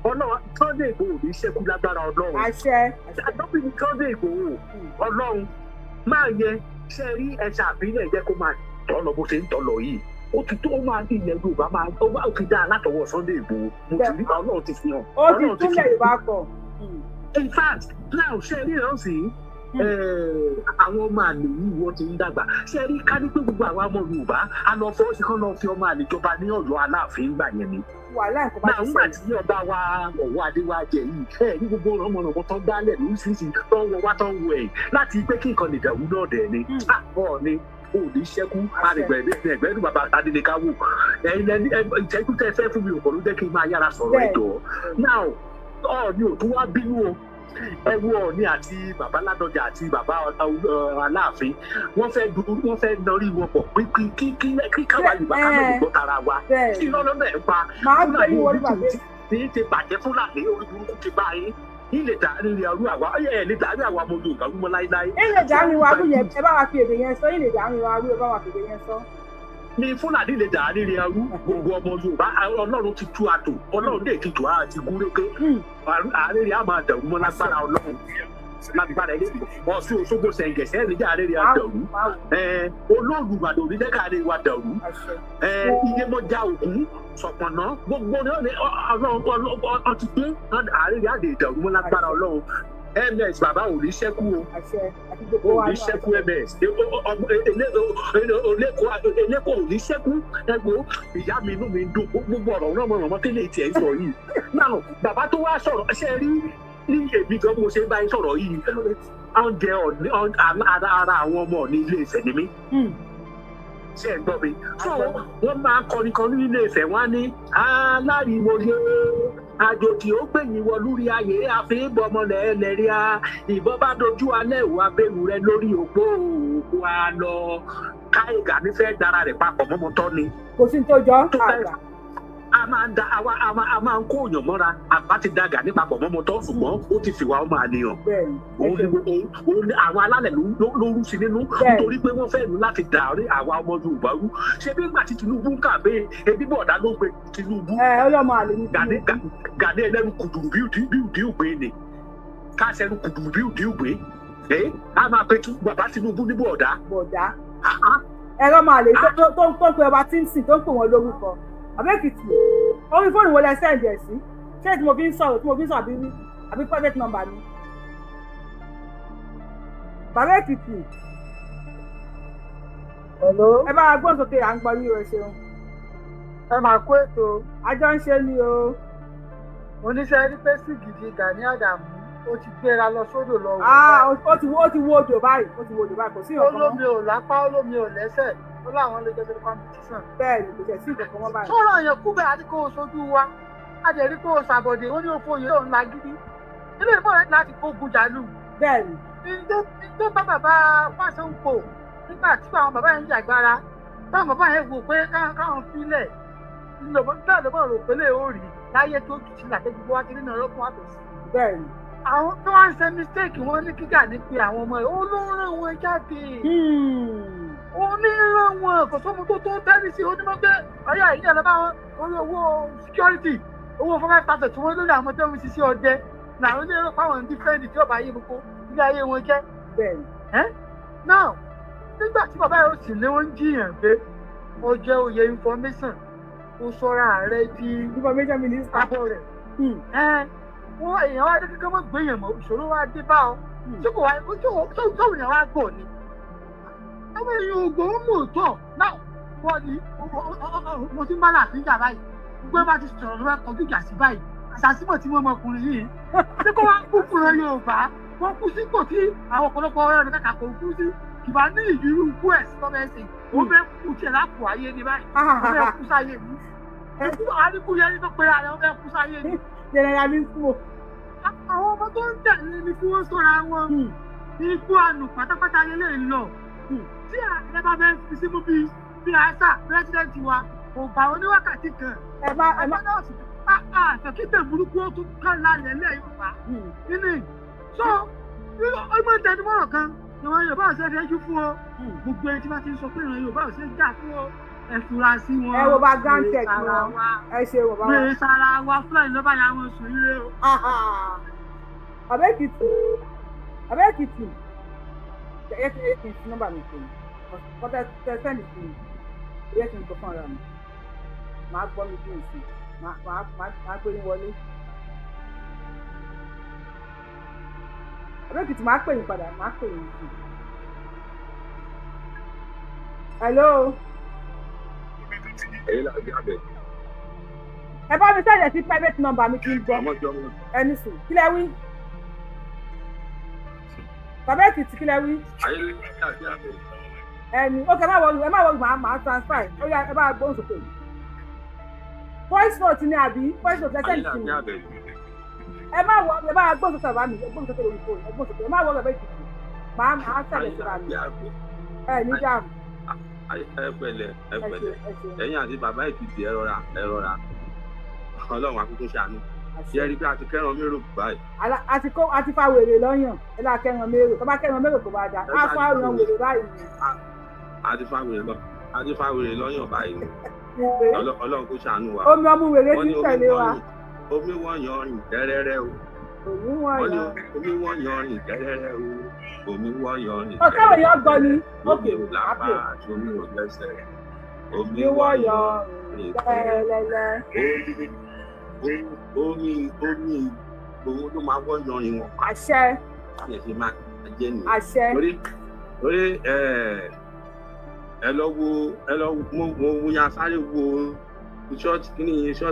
o Ọlọ́run Sunday Igboho ní ṣẹ́kù lágbára Ọlọ́run. àṣẹ. àdókòwò ní Sunday Igboho Ọlọ́run máa yẹ ṣe rí ẹ̀ṣà àbílẹ̀ jẹ́ kó máa tọ́ lọ bó ṣe ń tọ́ lọ yìí ó ti tó máa ní ilẹ̀ Yorùbá máa ó ti dá látọwọ́ Sunday Igboho mo ti rí Ọlọ́run ti fi hàn. ó ti túnlẹ̀ Yorùbá pọ̀. in fact now ṣe rí ìran sí àwọn ọmọ àlè yìí wọ́n ti ń dàgbà ṣe rí ká ní pé gbogbo àwọn ọmọ Yorùbá a lọ fọwọ́ sí kán lọ fi ọmọ àlè jọba ní Ọ̀yọ́ Aláàfin gbà yẹn ni. náà nígbà tí ọba wa Ọ̀wọ́ Adéwájẹ yìí ní gbogbo ọmọ tó dálẹ̀ lóríṣiríṣi tó ń wọ wá tó ń wọ ẹ̀ láti pé kí nǹkan lè dàrú náà dẹ̀ ni. ni ò ní ṣẹ́kù àrẹ̀gbẹ̀rún bàbá Adélékáwò ìtẹ́jú tẹ́ fẹ́ fún mi ò kọ́ ló jẹ́ kí n máa yára sọ̀rọ̀ ẹ̀dọ̀ náà ni ò tún wá bínú o ẹ wo Ọọ̀ni àti bàbá Ládọjà àti bàbá Aláàfin wọ́n fẹ́ nọrí wọn pọ̀ kí káwa Yorùbá ká mẹ́rin gbọ́ tara wa kí lọ́lọ́dọ̀ ẹ̀ pa Fúlàní orí ti bàjẹ́ Fúlàní orí burúkú ti bá yín ilé dàrí àrú àwa ẹ lè dàrí àwa ọmọ Yorùbá rúmọ láíláí. ilé dàrí wa rú yẹn ẹ bá wa fi èdè yẹn sọ ilé dàrí wa rú ẹ bá wa fi èdè yẹn sọ. ní Fúlàní lè dàrí àrú gbogbo ọmọ Yorùbá Ọlọ́run ti tú àtò Ọlọ́run lè ti tù á ti gúnrégé àárẹ̀ rẹ̀ á máa dàrú mọ́ lágbára Ọlọ́run lágbára ilé Ọ̀ṣun Òṣogbo Ṣẹ̀ǹgẹ̀ṣẹ̀ ẹ̀rí jà àárẹ̀ rẹ̀ á dàrú Olóòlùbàdàn onídẹ́ka àárẹ̀ wa dàrú Iyemọja Ògún Ṣọ̀pọ̀nná gbogbo ọtí gbé àárẹ̀ rẹ̀ á lè dàrú mọ́ lágbára Ọlọ́run MS bàbá ò ní ṣẹ́kù o ò ní ṣẹ́kù MS eléko ò ní ṣẹ́kù ẹgbẹ́ ìyá mi inú mi ń dùn gbogbo ọ̀rọ̀ náà mọ̀ kí lè tiẹ̀ sọ yìí náà bàbá tó wá sọ̀rọ̀ ṣe rí ní èmi gan mo ṣe bá yín sọ̀rọ̀ yìí oúnjẹ ara àwọn ọmọ ní Ilé Ifẹ̀ ni mí ṣe ń gbọ́ mi wọ́n máa kọrin kan ní Ilé Ifẹ̀ wọ́n á ní aláriwòye àjòjì ó gbẹ̀yìn wọ lórí ayé àfihàn ọmọ lẹ́ẹ̀lẹ́rí a ìbọn bá dojú alẹ́ ìwà abẹ́rù rẹ lórí òpó òkú a lọ káyọ̀gà nífẹ̀ẹ́ dára rẹ̀ papọ̀ mọ́mọ́ tọ́ ni. kò sí tó jọ àgbà. a máa ń kó òyàn mọ́ra àbá ti da Gani papọ̀ mọ́mọ́ tọ́ ṣùgbọ́n ó ti fìwà ọmọ àníyàn. àwọn alálẹ̀ ló rú sí nínú nítorí pé wọ́n fẹ́ẹ́ lù láti dàrí àwa ọmọ Yorùbá rú ṣé bí ìgbà tí Tinubu ń kàwé ebi bọ̀dá ló gbé Tinubu. ọlọ́mọ àlè ní Tinubu. Gani ẹlẹ́nu kùdùrù bí ògbé ni káṣẹ́nu kùdùrù bí ògbé a máa pe bàbá Tinubu ní bọ̀dá. ẹ̀rọ máa lè tó ń pe ọba tí ń sìn tó ń pè wọ́n lórúkọ Abẹ́òkìtì orí fóònù wo lẹ sẹ́ǹdì ẹ̀ sí ṣé tí mo fi ń sọ̀rọ̀ àbí private number mi. Abẹ́òkìtì ẹ bá wa gbọ́n sókè à ń gbọ́ yí o ṣeun. ẹ máa kó ètò àjọ ń ṣe ni o. oníṣẹ́ rí pé sí gidi Gani Adams ó ti gbéra lọ sódò lọ. ó ti wo odò báyìí kò sí ìrọ̀kọ́ mọ́. olómi ò lápá olómi ò lẹ́sẹ̀ ó láwọn lè jẹ́ competition. bẹ́ẹ̀ni kò tẹ̀ sí ìrọ̀kọ́ mọ́ báyìí. sọ̀rọ̀ yẹn kú bẹ́ẹ̀ àti kó o sojú wa a jẹ́ rí kó o ṣàbọ̀dé ó ní òfò yẹn lòun la gidi ilé ìfọ̀ rẹ̀ láti kógun jàlù. bẹ́ẹ̀ni. tó bá bàbá fásán pò nígbà tí àwọn bàbá yẹn ń jàgbára táwọn bàbá yẹn wò pé káwọn filẹ̀ bẹ́ẹ̀ ló bọ̀ rò pé lè ó rí láyé tó tù sí làtẹ́jú bó wá kiri náà lọ́kùn àtòsí. bẹ́ẹ̀ni. àwọn tó wá ń ṣe mistake wọn ní kí Gani pé àwọn ọmọ ẹ̀ ó ló ń rán wọn jáde. onírán wọn kò sómo tó tẹ́lẹ̀ sí onímọ̀ pé ọ̀yà ìyá lọ́ba wọn orí owó security owó 5,000 tí wọ́n lórí àwọn tó ń ṣiṣẹ́ ọdẹ làwọn onírán pàwọn dífẹ́ǹdì tí ọba ayé gbogbo ilé ayé wọn jẹ́. bẹ́ẹ̀ni. náà nígbà tí bàbá yóò sì lé wọn jiyàn pé ó jẹ́ oyè information ó sọ́ra rẹ̀ di information minister àbọ̀ rẹ̀. wọ́n èèyàn wá dé kíkọ́ mọ́ gbéyàn mọ́ ìṣòro wá dé bá ọ tí kò wá tó èèyàn wá gbọ̀ ni. àwọn èèyàn ò gbọ́ mọ̀ tọ̀ náà wọ́n ní mo ti ń bá láàfin jà báyìí gbé bá ti sọ̀rọ̀ lọ́wọ́ kọjú ìjà sí báyìí àṣàṣìmọ̀ tí wọ́n mọ ọkùnrin yìí tí kò wá kú fúnra Yorùbá wọ́n kú sípò tí àwọn ọ̀pọ̀lọpọ̀ ọ̀rẹ́ rẹ̀ kàkà kò kú sí ìbá ní ìlú ikú ẹ̀ sí tọ́mẹ́sì ó fẹ́ kú tiẹ̀ lápò ayé ni báyìí ó fẹ́ kú sáyé ni ikú àdínkù yẹn ní tó pera rẹ̀ ó fẹ́ kú sáyé ni. generalismo. àwọn ọmọ tó ń tẹ̀lé ni kí wọ́n sọ̀rọ̀ àwọn ikú àánú pátápátá lélẹ̀ lọ tí ààrẹ bá fẹ́ fi símú bí àṣà pírẹsidẹ́ǹtì wa kò bá oníwákàtí kan ẹgbẹ́ náà sì àtẹ̀kítẹ̀ burúkú ó tún kàn lálẹ́ ilẹ̀ Yorùbá nínú so ọmọ ìtẹnumọ́rọ̀ kan ìwọ̀n Yorùbá ò ṣe é fẹ́jú fún ọ gbogbo ẹni tí wọ́n ti ń sọ pé ìran Yorùbá ò ṣe é jà fún ọ ẹ fura sí wọn. ẹ wo bá gantec wọn ẹ ṣe wọ bá wọn. gbèrè sára wa fúlàní ló bá yà wọn sùn ire o. Abẹ́òkìtì ẹ kì í sí nọ́mbà mi fún mi kọ́tẹ́ sẹ́ndì sí mi ẹ kì í gbọ́ fún ara mi màá gbọ́ mi bí n sí màá gbé yín wọlé. Abẹ́òkúta máa pè yín padà, máa pè yín. Hello. Ẹ bá mi sẹ́yìn sí private number mi kí n gbọ́. Ẹni sùn, kí lẹ wí? Bàbá Èkìtì kí lẹ wí? Ẹni, ó kẹ́ ẹ má wọlé màá transfer. Ó yá ẹ bá gbóhùn sókè. Voice note ni àbí? Voice note lẹ́sẹ̀ ìsìn mi. Ẹ má wọlé, ẹ bá gbóhùn sókè bàbá mi, ẹ gbóhùn sókè lórí fóònù, ẹ gbóhùn sókè. Ẹ má wọlé Bàbá Èkìtì. Màá sẹ̀lẹ̀ síra mi. Ẹ ní dáàmú. Ẹ pẹ̀lẹ́ ẹ̀yin àti Bàbá Èkìtì ẹ rọra Ọlọ́run àkókò ṣàánú ṣe rí pé a ti kẹ́ran mérò báyìí. A ti fa wèrè lọ́yàn ẹ lá kẹ́ran mérò tó bá kẹ́ran mérò kò bá dá a fa ọ̀ràn wèrè báyìí. A ti fa wèrè lọ́yàn báyìí Ọlọ́run kò ṣàánú wa. Omi ọmú wèrè ti tẹ̀lé wa. Omi wọ́n yan rìn tẹ́rẹ́rẹ́ o. Omi wọ́n yan rìn tẹ́rẹ́rẹ́ o. Omi wọ́n yan rìn tẹ́rẹ́rẹ́ o. Ọ̀káwé yọ gbọ́ ni. Omi ò lápá àti omi ò lẹ́sẹ̀. Omi wọ́n yan rìn tẹ́rẹ́rẹ́. Omi gbogbo ló máa wọ́n yan rìn wọn. Àṣẹ. Ẹ ṣe máa jẹ́ nìyẹn. Àṣẹ. Lórí ẹ lọ wo mo ya sáré wo short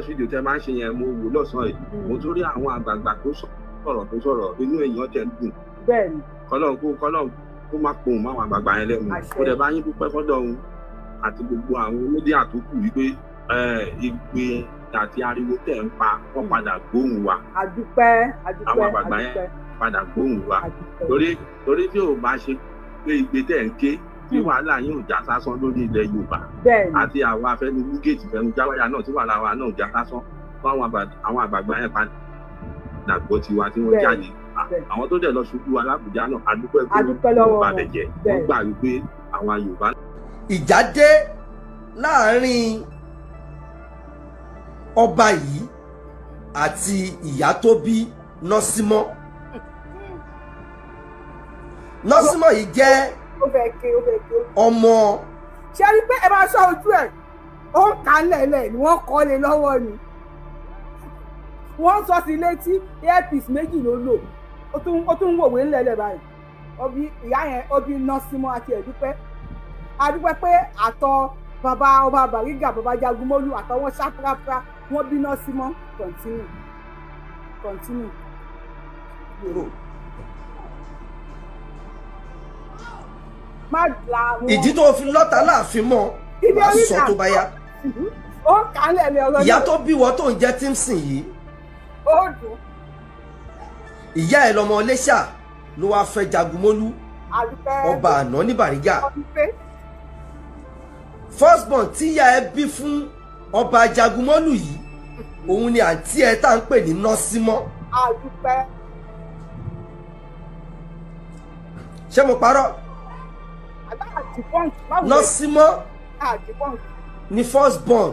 video tẹ máa ń ṣe yẹn mo wò lọ́sàn-án yìí mo tún rí àwọn àgbààgbà tó sọ̀rọ̀ inú èèyàn tẹ̀ ń dùn. Bẹ́ẹ̀ni. Kọ́lọ́run kó má pohùn máwọn àgbààgbà yẹn lẹ́nu. Ó dẹ̀ bá yín dúpẹ́ fọ́dọ̀ òun àti gbogbo àwọn mídíà tó kù wípé ìgbé àti ariwo tẹ̀ ń pa wọ́n padà gbóhùn wa. Àdúpẹ́. Àwọn àgbààgbà yẹn padà gbóhùn wa. Torí tí ò bá ṣe pé ìgbé tẹ̀ ń ké tí wàhálà yóò já sásán lórí ilẹ̀ Yorùbá àti àwọn afẹnugú géètì fẹnujáwáyà náà tí wàhálà wa náà já sásán fún àwọn àgbààgbà yẹn padà gbọ́ tiwa tí wọ́n jáde àwọn tó dẹ̀ lọ ṣubú alábùjá náà adúpẹ́ lọ́wọ́ balẹ̀ jẹ́ wọ́n gbà wípé àwọn Yorùbá. Ìjà dé láàrin ọba yìí àti ìyá tó bí Nọ́símọ́. Nọ́símọ́ yìí jẹ́ ọmọ. Ṣé rí pé ẹ máa sọ ojú ẹ̀ ó ń kà á lẹ̀lẹ̀ ni wọ́n kọ́ lé lọ́wọ́ ni wọ́n sọ sí létí earpiece méjì ló lò ó tún wòwe ńlẹ̀lẹ̀ báyìí ìyá yẹn ó bí Nọ́símọ́ àti adúpẹ́ pé àtọ̀ bàbá ọba Bàrígà bàbá Jagunmólú àtọwọ́ ṣáfúráfúrá wọ́n bí Nọ́símọ́ continue. Ìdí tó fi lọ́ta láàfin mọ́ wàá sọ tó bá yá. Ó kálẹ̀ lé ọ̀rọ̀ náà. Ìyá tó bí wọ́n tó ń jẹ́ Tímsìn yìí. Ó dùn. Ìyá ẹ̀ lọmọ Iléṣà ló wáá fẹ́ Jagunmólú ọba àná ní Bàrígà. First born tí ìyá ẹ bí fún ọba Jagunmólú yìí òun ni àǹtí ẹ tá à ń pè ní Nọ́símọ́. Ṣé mo parọ́? Nọ́símọ́ ni first born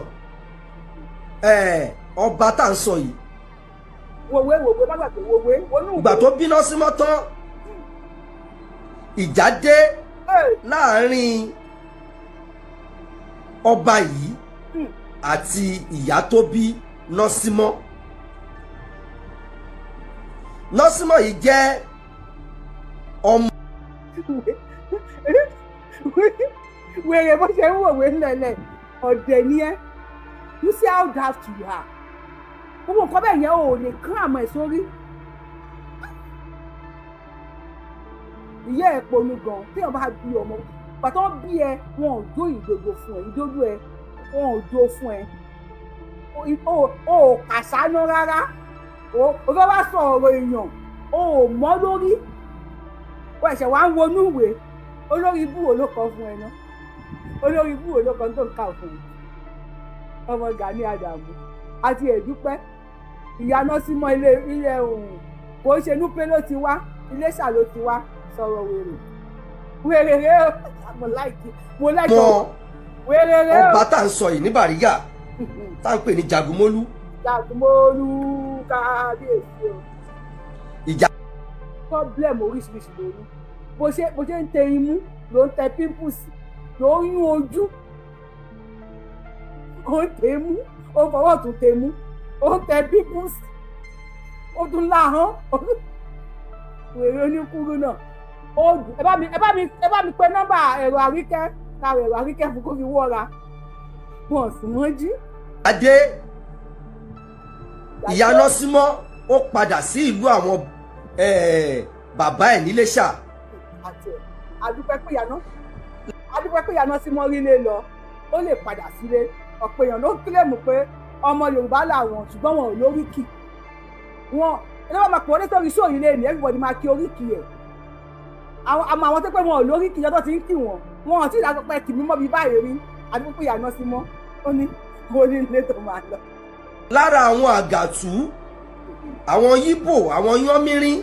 ọba tá à ń sọ yìí. Wòwe má gbàgbé wòwe. Ìgbà tó bí Nọ́símọ́ tán ìjà dé láàrin ọba yìí àti ìyá tó bí Nọ́símọ́. Nọ́símọ́ yìí jẹ́ ọmọ. Wèrè bó ṣe ń wòwe ńlẹ̀lẹ̀ ọ̀dẹ̀ ni ẹ́ you see how daft you are gbogbo nǹkan bẹ́ẹ̀ yẹn ò lè kán àmọ́ ẹ̀ sórí. Ìyá ẹ̀ ponú gan tí wọ́n bá bí ọmọ pàtó bí ẹ wọn ò jó ìdòdò fún ẹ ìdójú ẹ wọn ò jó fún ẹ o ò kàṣánú rárá o fẹ́ wá sọ ọ̀rọ̀ èèyàn o ò mọ́ lórí o ẹ̀ṣẹ̀ wá ń wọnú ìwé olórí ibú wo ló kọ fún ẹ náà olórí ibú wo ló kọ tó ń kà fún ẹ ọmọ Gani Adams àti ẹ̀dúpẹ́ ìyá Nọ́símọ́ ilé ohun kò ṣe núpé ló ti wá Iléṣà ló ti wá sọ̀rọ̀ wèrè rẹ mo láìkí wèrè rẹ ọba tá à ń sọ yìí ní Bàrígà tá à ń pè ní Jagunmólú kábíyèsí o. Ìjà. problem oríṣiríṣi lórí bó ṣe ń tẹ imú ló ń tẹ pimples ló ń yún ojú ó ń tẹ imú ó ń fọwọ́ tún tẹ imú ó ń tẹ pimples ó tún láhán wèrè oníkúrú náà ó dùn ẹ bá mi pe nọ́mbà ẹ̀rọ Àríkẹ́ káwọ ẹ̀rọ Àríkẹ́ fún kó fi wọ́ra wọn sì wọ́n jí. adé ìyáná símọ́ ó padà sí ìlú àwọn bàbá ẹ̀ níléṣà. adúpẹ́ pé ìyáná símọ́ rí lé lọ ó lè padà sílé ọ̀pọ̀ èèyàn ló kílèmù pé ọmọ Yorùbá làwọn ṣùgbọ́n wọn ò lóríkì wọn ẹlẹ́wọ̀n máa pọ̀ nítorí sóòrì lé ní everybody máa kí oríkì ẹ̀ àwọn tó pé wọn ò lóríkì yọtọ̀ ti ń kì wọn ò tí ì dákọ̀ pé kì mí mọ́ bí báyìí rí adúpẹ́ pé ìyáná símọ́ ó ní ilé tó máa lọ. lára àwọn àgàtú àwọn yíbò àwọn yánmírín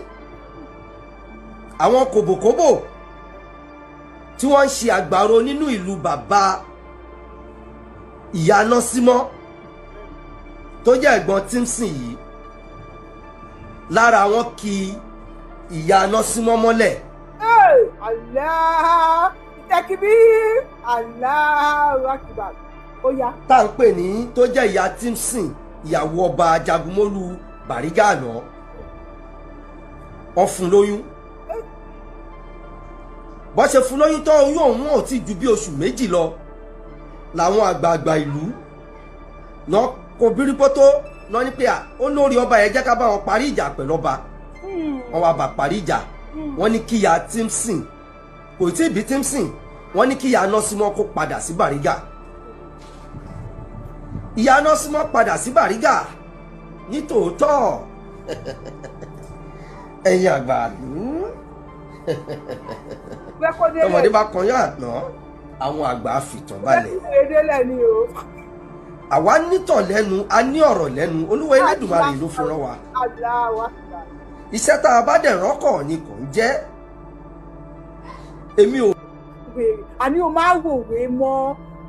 àwọn kòbòkòbò tí wọ́n ń ṣe àgbàro nínú ìlú bàbá ìyáná símọ́ tó jẹ́ ẹ̀gbọ́n Tímsìn yìí lára wọn kì ìyáná símọ́ mọ́lẹ̀. Allah tẹkibí Allahu Akbar ó yá. tá à ń pè ní tó jẹ́ ìyá Tímsìn ìyàwó ọba Jagunmólú Bàrígà àná wọ́n fún lóyún bó ṣe fún lóyún tó oyún òun ò tí ju bí oṣù méjì lọ làwọn àgbààgbà ìlú náà kò bírípótó náà ní pé ó lórí ọba yẹn jẹ́ ká bá wọn parí ìjà pẹ̀lú ọba wọn wá bá parí ìjà wọ́n ní kíyà Tímsìn kò tí ì bí Tímsìn wọ́n ní kíyà Nọ́símọ́ kó padà sí Bàrígà ìyá Nọ́símọ́ padà sí Bàrígà nítòótọ́ ẹ̀yin àgbà tọmọdé bá kan yóò àná àwọn àgbà fìtàn balẹ̀ àwa nítàn lẹ́nu a ní ọ̀rọ̀ lẹ́nu Olúwa Elédùmarè ló fi rán wa iṣẹ́ tá a bá dẹ̀ rọ́kọ̀ ni kò ń jẹ́ èmi ò. àní o máa wòwe mọ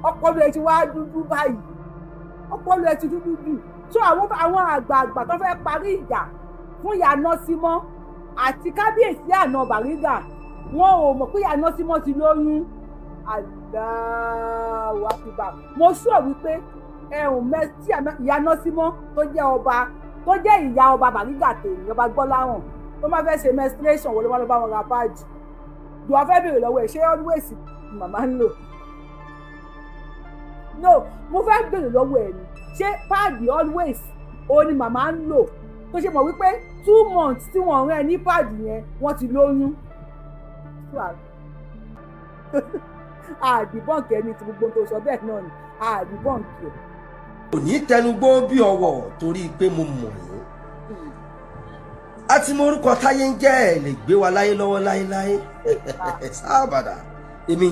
ọpọlọ ẹ ti wá dúdú báyìí ọpọlọ ẹ ti dúdú jù so àwọn àgbààgbà tó fẹ́ parí ìjà fún ìyá Nọ́símọ́ àti kábíyèsí àná Bàrígà wọn ò mọ̀ pé ìyá Nọ́símọ́ ti lóyún Allahu Akbar mo sọ wípé ẹ̀hún mẹ́tí ìyá Nọ́símọ́ tó jẹ́ ọba tó jẹ́ ìyá ọba Bàrígà tèmi ọba Gbọ́láhàn tó máa fẹ́ ṣe menstruation wọlé wọn lọ bá wọn ra páàdì jù wá fẹ́ bèrè lọ́wọ́ ẹ̀ ṣé always màmá ń lò no mo fẹ́ bèrè lọ́wọ́ ẹ̀ ni ṣé páàdì always òun ni màmá ń lò tó ṣe mọ̀ wípé 2 months tí wọ́n rán ẹ ní páàdì yẹn wọ́n ti lóyún àdìbọ̀nkì ẹni tí gbogbo tó sọ bẹ́ẹ̀ náà ni àdìbọ̀nkì ẹ̀. kò ní tẹnugbó bí ọwọ́ torí pé mo mọ̀ yín a ti mọ orúkọ táyé ń jẹ́ ẹ̀ lè gbé wa láyé lọ́wọ́ láéláé sábàdà èmi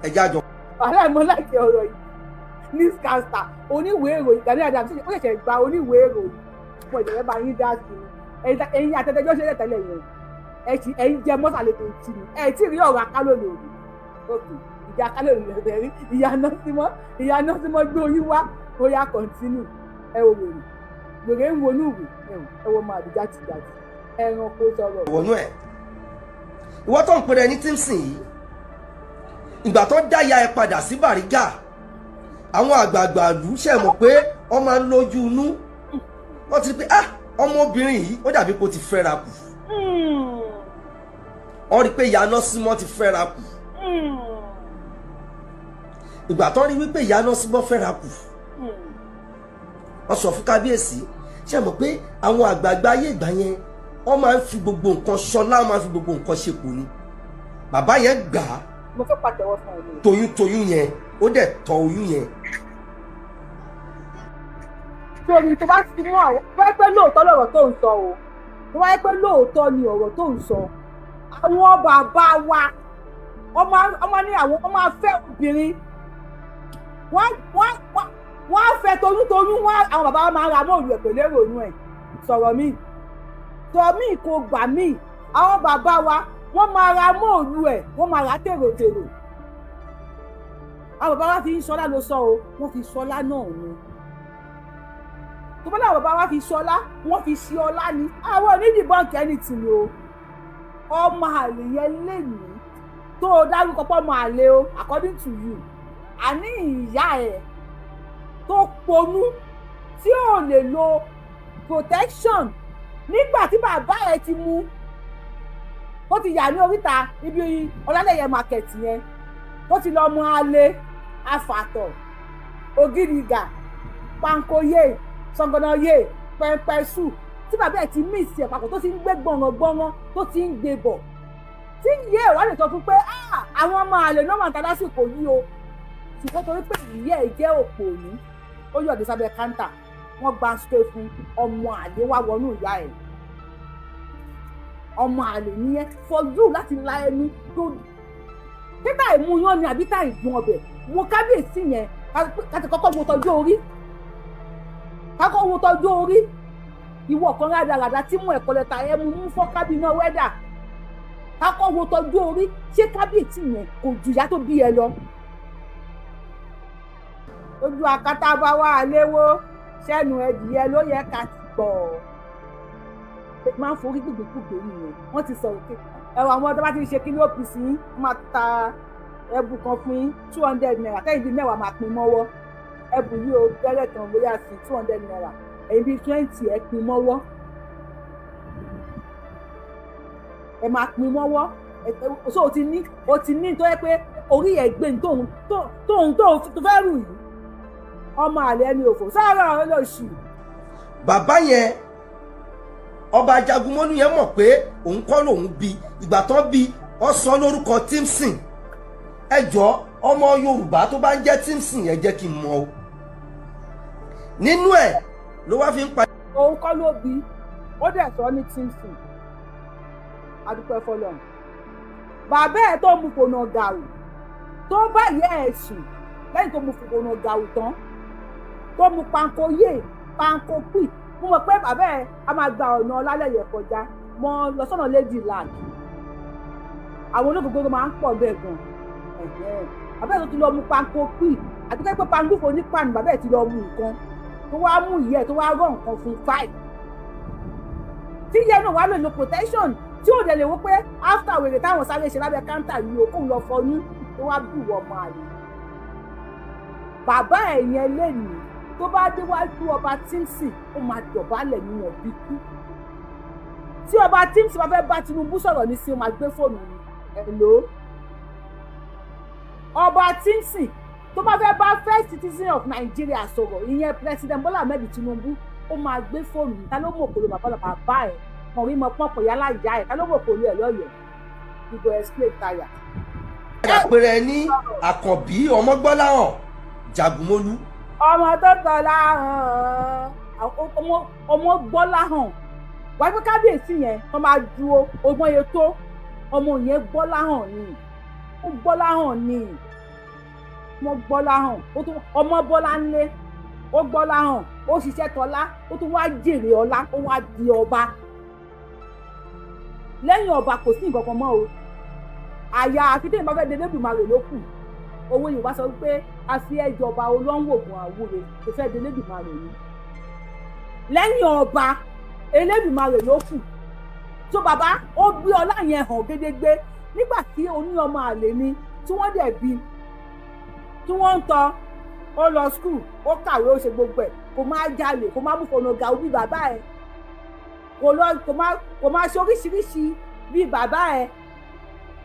ẹja jọ. wàhálà ìmọ̀ láti ọ̀rọ̀ yìí newscaster oníwèé ìròyìn Gani Adams ó ṣẹ̀ṣẹ̀ gba oníwèé ìròyìn fún ìjọba bá yín dá sí i ẹ̀yin àtẹ̀tẹ̀jọ́ ṣe tẹ́lẹ̀ yẹn ẹ̀yin jẹ mọ́sàlẹ̀ tó ti ní ẹ̀ tí ì rí ọ̀rọ̀ akálòlè òní òkè ìjà akálòlè lẹ́sẹ̀ rí ìyá Nọ́símọ́ gbé orí wá ó yá kọ́ntínú ẹ wò wèrè ń wọnú ìwé ẹ wọ máa dìjà tìjàtì ẹran kó sọ̀rọ̀. ìwọ̀nú ẹ̀ ìwọ tó ń pèrè ní Tímsìn yìí ìgbà tó dá ya ẹ padà sí Bàrígà àwọn àgbààgbà ìlú ṣe mọ̀ pé wọ́n máa ń lójú inú wọ́n ti rí pé ọmọbìnrin yìí ó dàbí pé ó ti fẹ́ra kù wọ́n rí pé ìyá Nọ́símọ́ ti fẹ́ra kù ìgbà tó rí wípé ìyá Nọ́símọ́ fẹ́ra kù wọ́n sọ fún kábíyèsí ṣe mọ̀ pé àwọn àgbààgbà ayé ìgbà yẹn wọ́n máa ń fi gbogbo nǹkan ṣọlá wọ́n máa ń fi gbogbo nǹkan ṣepò ni bàbá yẹn gbà á mo fẹ́ pàtẹ́wọ́ fún ẹ lórí. toyún yẹn ó dẹ̀ tọ́ oyún yẹn. torí tó bá ti mú àwọn wáyé pé lóòótọ́ lọ̀rọ̀ tó ń sọ o tó wáyé pé lóòótọ́ ni ọ̀rọ̀ tó ń sọ àwọn bàbá wa ọmọ ní àwọn ọmọ afẹ́ obìnrin wọ́n á fẹ́ toyún àwọn bàbá wa máa ń ra mọ́ọ̀lù ẹ̀ pẹ̀lú èrònú ẹ̀ sọ̀rọ̀ míì kò gbà míì àwọn bàbá wa wọ́n máa ra mọ́ọ̀lù ẹ̀ wọ́n máa ra tèròtèrò àwọn bàbá wa fi ń sọlá ló sọ o wọ́n fi sọlá náà ni tó bá náà bàbá wa fi sọlá wọ́n fi ṣe ọlá ni àwọn onídìbọ̀nkì ẹni tì ní o ọmọ àlè yẹn lè ní tó o dárúkọ pọ̀ ọmọ àlè o according to you àní ìyá ẹ̀ tó ponú tí ò lè lo protection nígbà tí bàbá ẹ̀ ti mú tó ti yà ní oríta ibi Ọlálẹ́yẹ market yẹn tó ti lọ mú alẹ́ afàtọ̀ ògìrìgà pankoyè sọ̀ngànàyè pẹ̀pẹ̀sù tí bàbá ẹ̀ ti mí ìsì ẹ̀ papọ̀ tó ti ń gbé gbọ̀ngàn tó ti ń gbé bọ̀ tí ìyá ẹ̀ wá lè sọ fún pé àwọn ọmọ àlè náà máa ń ta lásìkò yìí o ṣùgbọ́n torí pé ìyá ẹ̀ jẹ́ òpònú ó yọ̀dé sábẹ́ káńtà wọ́n gba ṣe fún ọmọ àlè wá wọnú ìyá ẹ̀ ọmọ àlè nìyẹn for you láti la ẹnu tó títà ìmúyán ni àbí tá ìgbọ̀n ọbẹ̀ wo kábíyèsí yẹn káti kọ́kọ́ wo tọ́jú orí kákọ́ wo tọ́jú orí ìwọ kan rádaràdà tí mú ẹ̀kọ́ lẹ́ta ẹ̀ mú fọ́ kábínà wẹ́dà kákọ́ wo tọ́jú orí ṣé kábíyèsí yẹn kò jù ìyá tó bí ẹ lọ. ojú akátá bá wà léwó sẹ́nu ẹ̀dìyẹ ló yẹ ká ti gbọ̀ máa ń forí gbùgbùgbùgbù nìyẹn wọ́n ti sọ̀rọ̀ pé ẹ̀rọ àwọn ọ̀dọ́ bá ti ṣe kí ní OPC máa ta ẹ̀bù kan fún yín 200 naira tẹ́yìn bíi mẹ́wàá máa pín mọ́wọ́ ẹ̀bù yìí ó bẹ̀rẹ̀ kan bóyá sí 200 naira èyí bíi 20 ẹ̀ pín mọ́wọ́ ẹ̀ máa pín mọ́wọ́ so o ti ní tó yẹ pé orí ẹ̀ gbé tóun tó fẹ́ rù yìí ọmọ àlẹ́ ẹni òfò sáárà olóṣù. bàbá yẹn ọba Ajagunmọ́lú yẹn mọ̀ pé òun kọ́ lòun bí ìgbà tán bí ọ sọ lórúkọ Timson ẹjọ́ ọmọ Yorùbá tó bá ń jẹ́ Timson yẹn jẹ́ kí n mọ̀ o nínú ẹ̀ ló wá fi ń pa. òun kọ́ ló bí ó dẹ̀ sọ ní Timson adúpẹ́ fọlọ́n bàbá ẹ̀ tó mu fònà gàù tó bá yẹ ẹ̀ sùn lẹ́yìn tó mu fònà gàù tán tó mu pankoyè pankopì mo mọ̀ pé bàbá ẹ̀ a máa gba ọ̀nà Ọlálẹ́yẹ kọjá mọ́ lọ sọ́nà Ladyland àwọn olóògbé tó máa ń pọ̀ bẹ́ẹ̀ gan bàbá ẹ̀ tó ti lọ mu pankopì àti pé pankopì onípàánù bàbá ẹ̀ ti lọ mu nǹkan tó wá mú ìyẹ́ tó wá rọ̀ nǹkan fún 5 tí ìyẹ́ náà wá lò ní protection tí ò dẹ̀ lè wó pé after wèrè táwọn sáré ṣe lábẹ́ káńtà yìí o kóun lọ fọnú tó wá bù wọ́n ọmọ àlè bàbá ẹ̀ yẹn lẹ́nu tó bá déwájú ọba Timson ó máa dọ̀bálẹ̀ ní wọn bí kú tí ọba Timson bá fẹ́ bá Tinubu sọ̀rọ̀ ní sí ó máa gbé fóònù ní ẹ̀lò ọba Timson tó bá fẹ́ bá first citizen of Nigeria sọ̀rọ̀ ìyẹn President Bola Ahmed Tinubu ó máa gbé fóònù ní ta ló mọ̀ òkòló bàbá ẹ̀ kọ̀wé mọ pọ́npọ̀ yálà ìyá ẹ̀ ta ló mọ̀ òkòló ẹ̀ lọ́yọ̀ọ́ ìgò explain tire. àpẹẹrẹ ní Àkànbí Ọmọgbọ́láhàn Jagunmọ́lú. ọmọ tó tọ́lá hàn ọmọ Gbọ́láhàn wáyé pé kábíyèsí yẹn wọ́n máa dúró ọgbọ́n yẹn tó ọmọ yẹn Gbọ́láhàn ni ó Gbọ́láhàn ni ọmọ Gbọ́láhàn ọmọ Bọ́láńlé ó Gbọ́láhàn ó ṣiṣẹ́ tọ́lá ó tún wá jèrè ọlá ó wá di ọba lẹ́yìn ọba kò sí nǹkan kan mọ́ o àyà àfitẹ́yìn bá fẹ́ dé Elédùmarè ló kù owó Yorùbá sọ pé a fi ẹjọba olóńwògùn àwúre tó fẹ́ dé Elédùmarè ni lẹ́yìn ọba Elédùmarè ló kù tó bàbá ó gbé ọlá yẹn hàn gédégbé nígbà tí oní ọmọ àlè ni tí wọ́n dẹ̀ bí tí wọ́n ń tọ́ ó lọ skul ó kàwé ó ṣe gbogbo ẹ̀ kò máa jalè kò máa mú fònàgà bí bàbá ẹ̀ kò máa ṣe oríṣiríṣi bí bàbá ẹ̀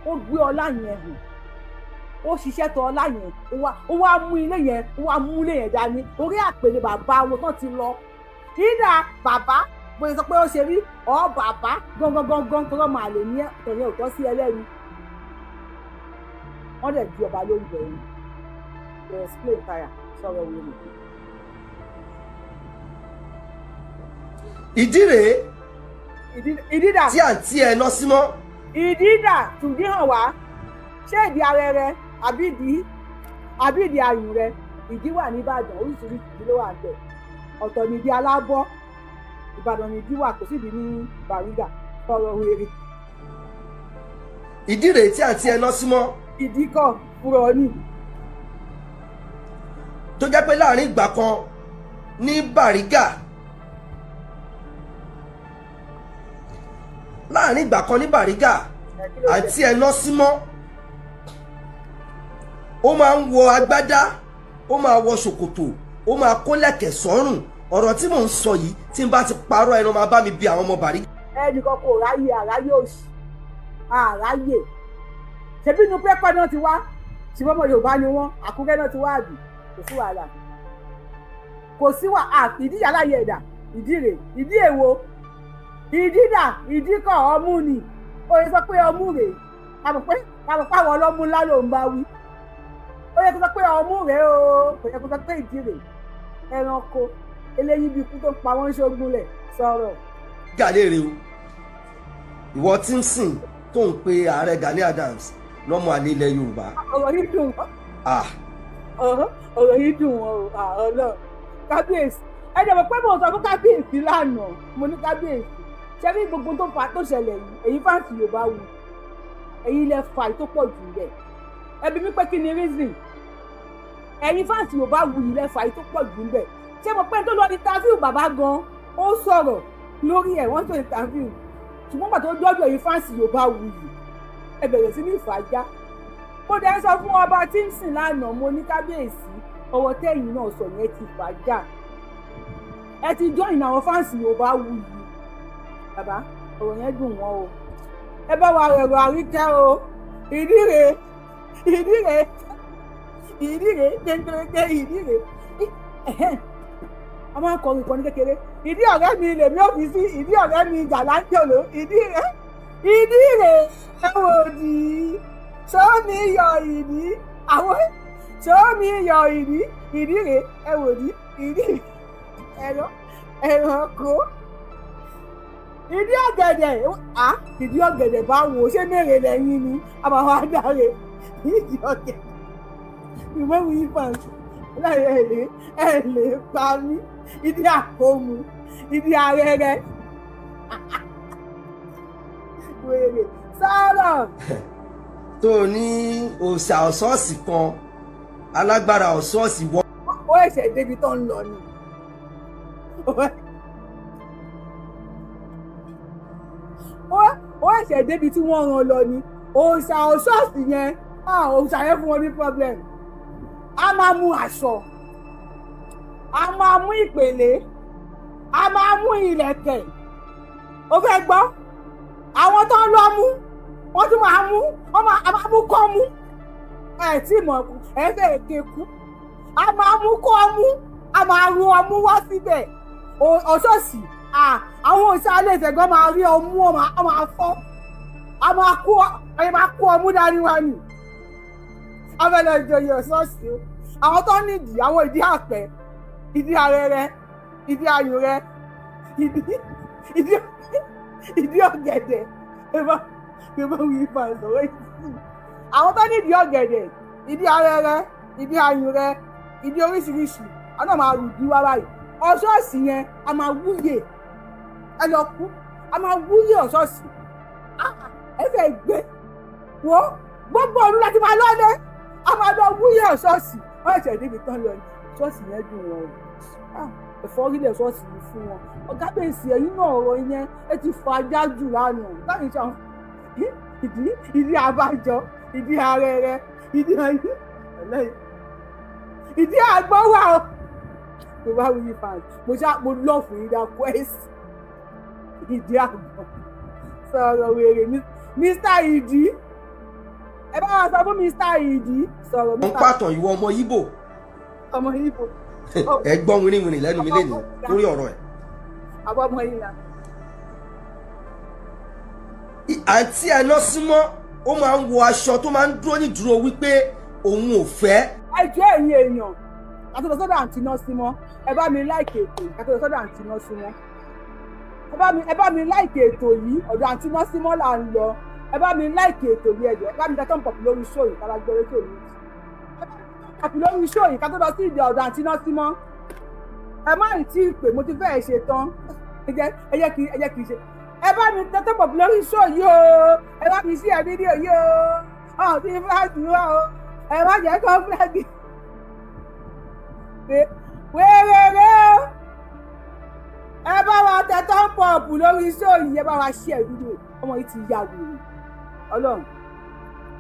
ó gbé ọlá yẹn hàn ó ṣiṣẹ́ tọ́ ọlá yẹn ó wá mú ilé yẹn ó wá mú ilé yẹn dání orí àpèrè bàbá wọn tán ti lọ ìdá bàbá bóyá sọ pé ó ṣe rí ọ bàbá gangan tó máa lè ní ẹ̀yìn òtọ́ sí ẹlẹ́rìí wọ́n dẹ̀ di ọba lórí bẹ̀rẹ̀ explain tire sọ̀rọ̀ wo ni. ìdí rèé ìdídà tí àǹtí ẹ ná sí mọ́. ìdídà tùdí hàn wá ṣé ìdí arẹ rẹ àbí ìdí ayùn rẹ ìdí wà ní Ìbàdàn oríṣiríṣi ìdí ló wà ń bẹ̀ ọ̀tọ̀ ní ìdí alábọ́ Ìbàdàn ní ìdí wà kò sí ìdí ní Bàrígà sọ̀rọ̀ wèrè. ìdí rèé tí àǹtí ẹ ná sí mọ́. ìdí kan fúnra ní. tó jẹ́ pé láàrin ìgbà kan ní Bàrígà àǹtí ẹ ná sí mọ́ ó máa ń wọ agbádá ó máa wọ ṣòkòtò ó máa kó lẹ̀kẹ̀ sọ́rùn ọ̀rọ̀ tí mò ń sọ yìí tí n bá ti parọ́ ẹnu máa bá mi bí àwọn ọmọ Bàrígà. ẹnìkan kò ráyè àráyè òsì àráyè ṣebí inú pẹ́pẹ́ náà ti wá ṣùgbọ́n ọmọ Yorùbá ni wọ́n Àkúrẹ́ náà ti wá àbí kò sí wàhálà kò sí ìdí yàrá yẹ ẹ̀dà ìdí rè ìdí èwo ìdí dà ìdí kan ọmú ni ó yẹ sọ pé ọmú rè àpòpẹ́ àwọn ọlọ́mú ńlá ló ń bá wí ó yẹ kó sọ pé ọmú rè o kò yẹ kó sọ pé ìdí rè ẹranko eléyìí bí ikú tó pa wọ́n ṣógúnlẹ̀ sọ̀rọ̀. Gani rè o ìwọ tí ń sìn tó ń pe ààrẹ Gani Adams lọ́mọ àlè ilẹ̀ Yorùbá. ọ̀rọ̀ yìí dùn wọ́n ọ̀rọ̀ yìí dùn wọ́n o ọlọ́run kábíyèsí ẹ̀jẹ̀ mọ̀ pé mo sọ fún kábíyèsí lánàá mo ní kábíyèsí ṣé bí gbogbo tó ṣẹlẹ̀ yìí èyí fáǹsì Yorùbá wù èyí lẹ fà tó pọ̀ jù rẹ̀ ẹbí mi pé kí ni reason ẹ̀yin fáǹsì Yorùbá wù yìí lẹ fà tó pọ̀ jù rẹ̀ ṣé mo pé tó lọ interview bàbá gan ó sọ̀rọ̀ lórí ẹ̀ wọ́n tó interview ṣùgbọ́n pàtó dọ́dọ̀ èyí fáǹsì Yorùbá wù yìí ẹ bẹ̀rẹ̀ sí ní ìfàjá mo dẹ̀ sọ fún ọba tí ń sìn lánàá mo ní kábíyèsí ọwọ́ tẹ́yìn náà sọ yẹn ti fàjá ẹ ti join àwọn fáǹsì Yorùbá wù yìí bàbá ọ̀rọ̀ yẹn dùn wọ́n o ẹ bá wa rẹ̀rọ àríkẹ́ o ìdí rèé tẹ́ntẹ́rẹ́tẹ́ ìdí rèé a máa ń kọrin ìkọ́ni kékeré ìdí ọ̀rẹ́ mi lèmi ò fi sí ìdí ọ̀rẹ́ mi ìjà láńjọ̀ló ìdí rèé ẹ wò di sọ́mi yọ ìdí àwọn sọ́mi yọ ìdí rèé ẹ wò di ìdí ẹranko ìdí ọ̀gẹ̀dẹ̀ ìdí ọ̀gẹ̀dẹ̀ bá wò ṣé mèrè lẹ́yìn ni a máa wá dáre ìdí ọ̀gẹ̀dẹ̀ ìwé wí fàǹsì láyé ẹ lè pa mí ìdí àkómu ìdí arẹrẹ wèrè sọ̀rọ̀. tó o ní òòṣà ọ̀ṣọ́ọ̀ṣì kan alágbára ọ̀ṣọ́ọ̀ṣì wọ. ó ẹ̀ṣẹ̀ débi tó ń lọ ni ó ẹ̀ṣẹ̀ débi tí wọ́n rán lọ ni òòṣà ọ̀ṣọ́ọ̀ṣì yẹn òòṣà yẹn fún wọn ní problem a máa mú aṣọ a máa mú ìpèlé a máa mú ìlẹ̀kẹ̀ ó fẹ́ gbọ́ àwọn tó ń lọ mú wọ́n tún máa mú a máa mú kọ́ mú ẹ̀ tí mọ̀ ẹ fẹ́ kéku a máa mú kọ́ mú a máa ru ọmú wá síbẹ̀ ọ̀ṣọ́ọ̀ṣì àwọn òṣìṣẹ́ ìṣẹ̀gbọ́n máa rí ọmú ọ máa fọ́ a máa kó ọmú dání wá nì abẹ́lẹ̀ ìjòyè ọ̀ṣọ́ọ̀ṣì o àwọn tó nídìí àwọn ìdí àpẹ ìdí arẹrẹ ìdí ayùrẹ ìdí ọ̀gẹ̀dẹ̀ ẹ̀bá wí ipa ìsọ̀rọ̀ ìsìn àwọn tó nídìí ọ̀gẹ̀dẹ̀ ìdí arẹrẹ ìdí ayùrẹ ìdí oríṣiríṣi àwọn náà máa rù bí wá báyìí ọ̀ṣọ́ọ̀ṣì yẹn a máa wúyè ẹ lọ kú a máa wúyè ọ̀ṣọ́ọ̀ṣì ẹ fẹ́ gbé wọ́n gbogbo ọdún láti máa lọ́lé a máa lọ wúyè ọ̀ṣọ́ọ̀ṣì wọ́n ẹ̀ṣẹ̀ débi tán lọ ní ṣọ́ọ̀ṣì yẹn dùn wọn ẹ̀fọ́ orílẹ̀ ṣọ́ọ̀ṣì yìí fún wọn ọ̀gá bèsì ẹ̀yìn náà ọ̀rọ̀ yẹn ẹ ti fọ ajá jù lánàá láti ṣe àwọn ìdí abájọ ìdí arẹrẹ ìdí àgbọ̀wà o mo bá wí yí fàájì mo lọ fún yín dákú ẹ̀sì ìdí àgbọ̀ sọ̀rọ̀ wèrè Mr. Ìdí ẹ bá wa sọ fún Mr. Ìdí sọ̀rọ̀ Mr. wọ́n pàtàn ìwọ ọmọ Ìgbò. ọmọ Ìgbò. ẹ gbọ́ wìrìwìrì lẹ́nu mi lẹ́nu lórí ọ̀rọ̀ ẹ̀. àbọ̀ ọmọ yìí la. àǹtí ẹ̀nà súnmọ́ ó máa ń wọ aṣọ tó máa ń dúró ní dúró wípé òun ò fẹ́. ẹ jẹ́ ẹ̀yin èèyàn kátó lọ sọ́dọ̀ àǹtí náà símọ́ ẹ bá mi láìkè ètò kátó lọ sọ́dọ̀ àǹtí náà símọ́ ẹ bá mi láìkè ètò yìí ọ̀dọ̀ àǹtí náà símọ́ là ń lọ ẹ bá mi láìkè ètò yìí ẹ̀jẹ̀ ẹ bá mi dátọ́ pọ̀pù lórí ṣó yìí kára gbọ́rẹ́ tó ní pọ̀pù lórí ṣó yìí kátó lọ sí ìdí ọ̀dọ̀ àǹtí náà símọ́ ẹ má ì tí ì pè mo ti fẹ́ ṣe tán ẹ jẹ́ kí n ṣe ẹ bá mi dátọ́ pọ̀pù lórí ṣó yìí o ẹ bá mi sí ẹ fídíò yìí o ọ̀hún ti fúláàgì wá o ẹ má jẹ́ kó fúláàgì wẹ́rẹ́rẹ́ ẹ bá wa tẹ tọ́pọ̀pù lórí iṣẹ́ òyìn ẹ bá wa ṣí ẹ fídíò ọmọ yìí ti ya wèrè ọlọ́run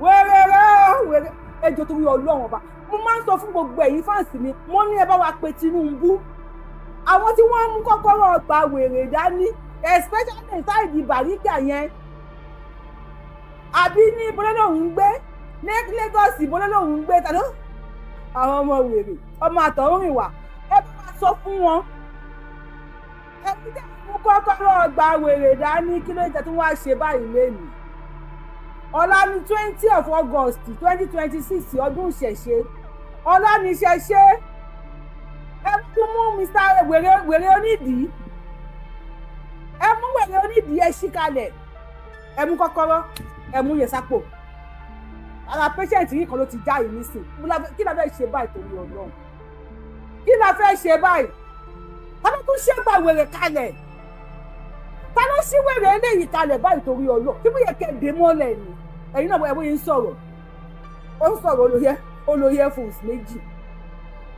wẹ́rẹ́rẹ́ ẹjọ́ torí ọlọ́run ọba mo máa ń sọ fún gbogbo ẹ̀yin fáǹsì mi mo ní ẹ bá wa pe Tinubu àwọn tí wọ́n mú kọ́kọ́rọ́ ọgbà wèrè dání especially ṣáìdì Bàrígà yẹn àbí ní bọ́lá lòun ń gbé ní Lagos bọ́lá lòun ń gbé tàbí àwọn ọmọ wèrè ọmọ àtọ̀húnrìnwá ẹ bá wa sọ fún wọn ẹ bí dẹ́ fún kọ́kọ́rọ́ ọgbà wèrè dání kí ló ń tẹ́ tí wọ́n á ṣe báyìí lẹ́nu ọ̀la ní 20 August 2026 ọdún ìṣẹ̀ṣe ọ̀la ní ìṣẹ̀ṣe ẹ tún mú Mr. wèrè onídìí ẹ mú wèrè onídìí ẹ ṣí kalẹ̀ ẹ mú kọ́kọ́rọ́ ẹ mú yẹ sápò ara patient yìí kan ló ti já yìí nísìn kí la fẹ́ ṣe báyìí torí Ọlọ́run kí la fẹ́ ṣe báyìí ta ló tún ṣe gba wèrè kalẹ̀ ta ló ṣí wèrè eléyìí kalẹ̀ báyìí torí Ọlọ́run kí wọ́n yẹ kẹ́ẹ̀dé mọ́lẹ̀ ni ẹ̀yin náà ẹ̀wọ́n yìí ń sọ̀rọ̀ ó ń sọ̀rọ̀ olóyè fòs méjì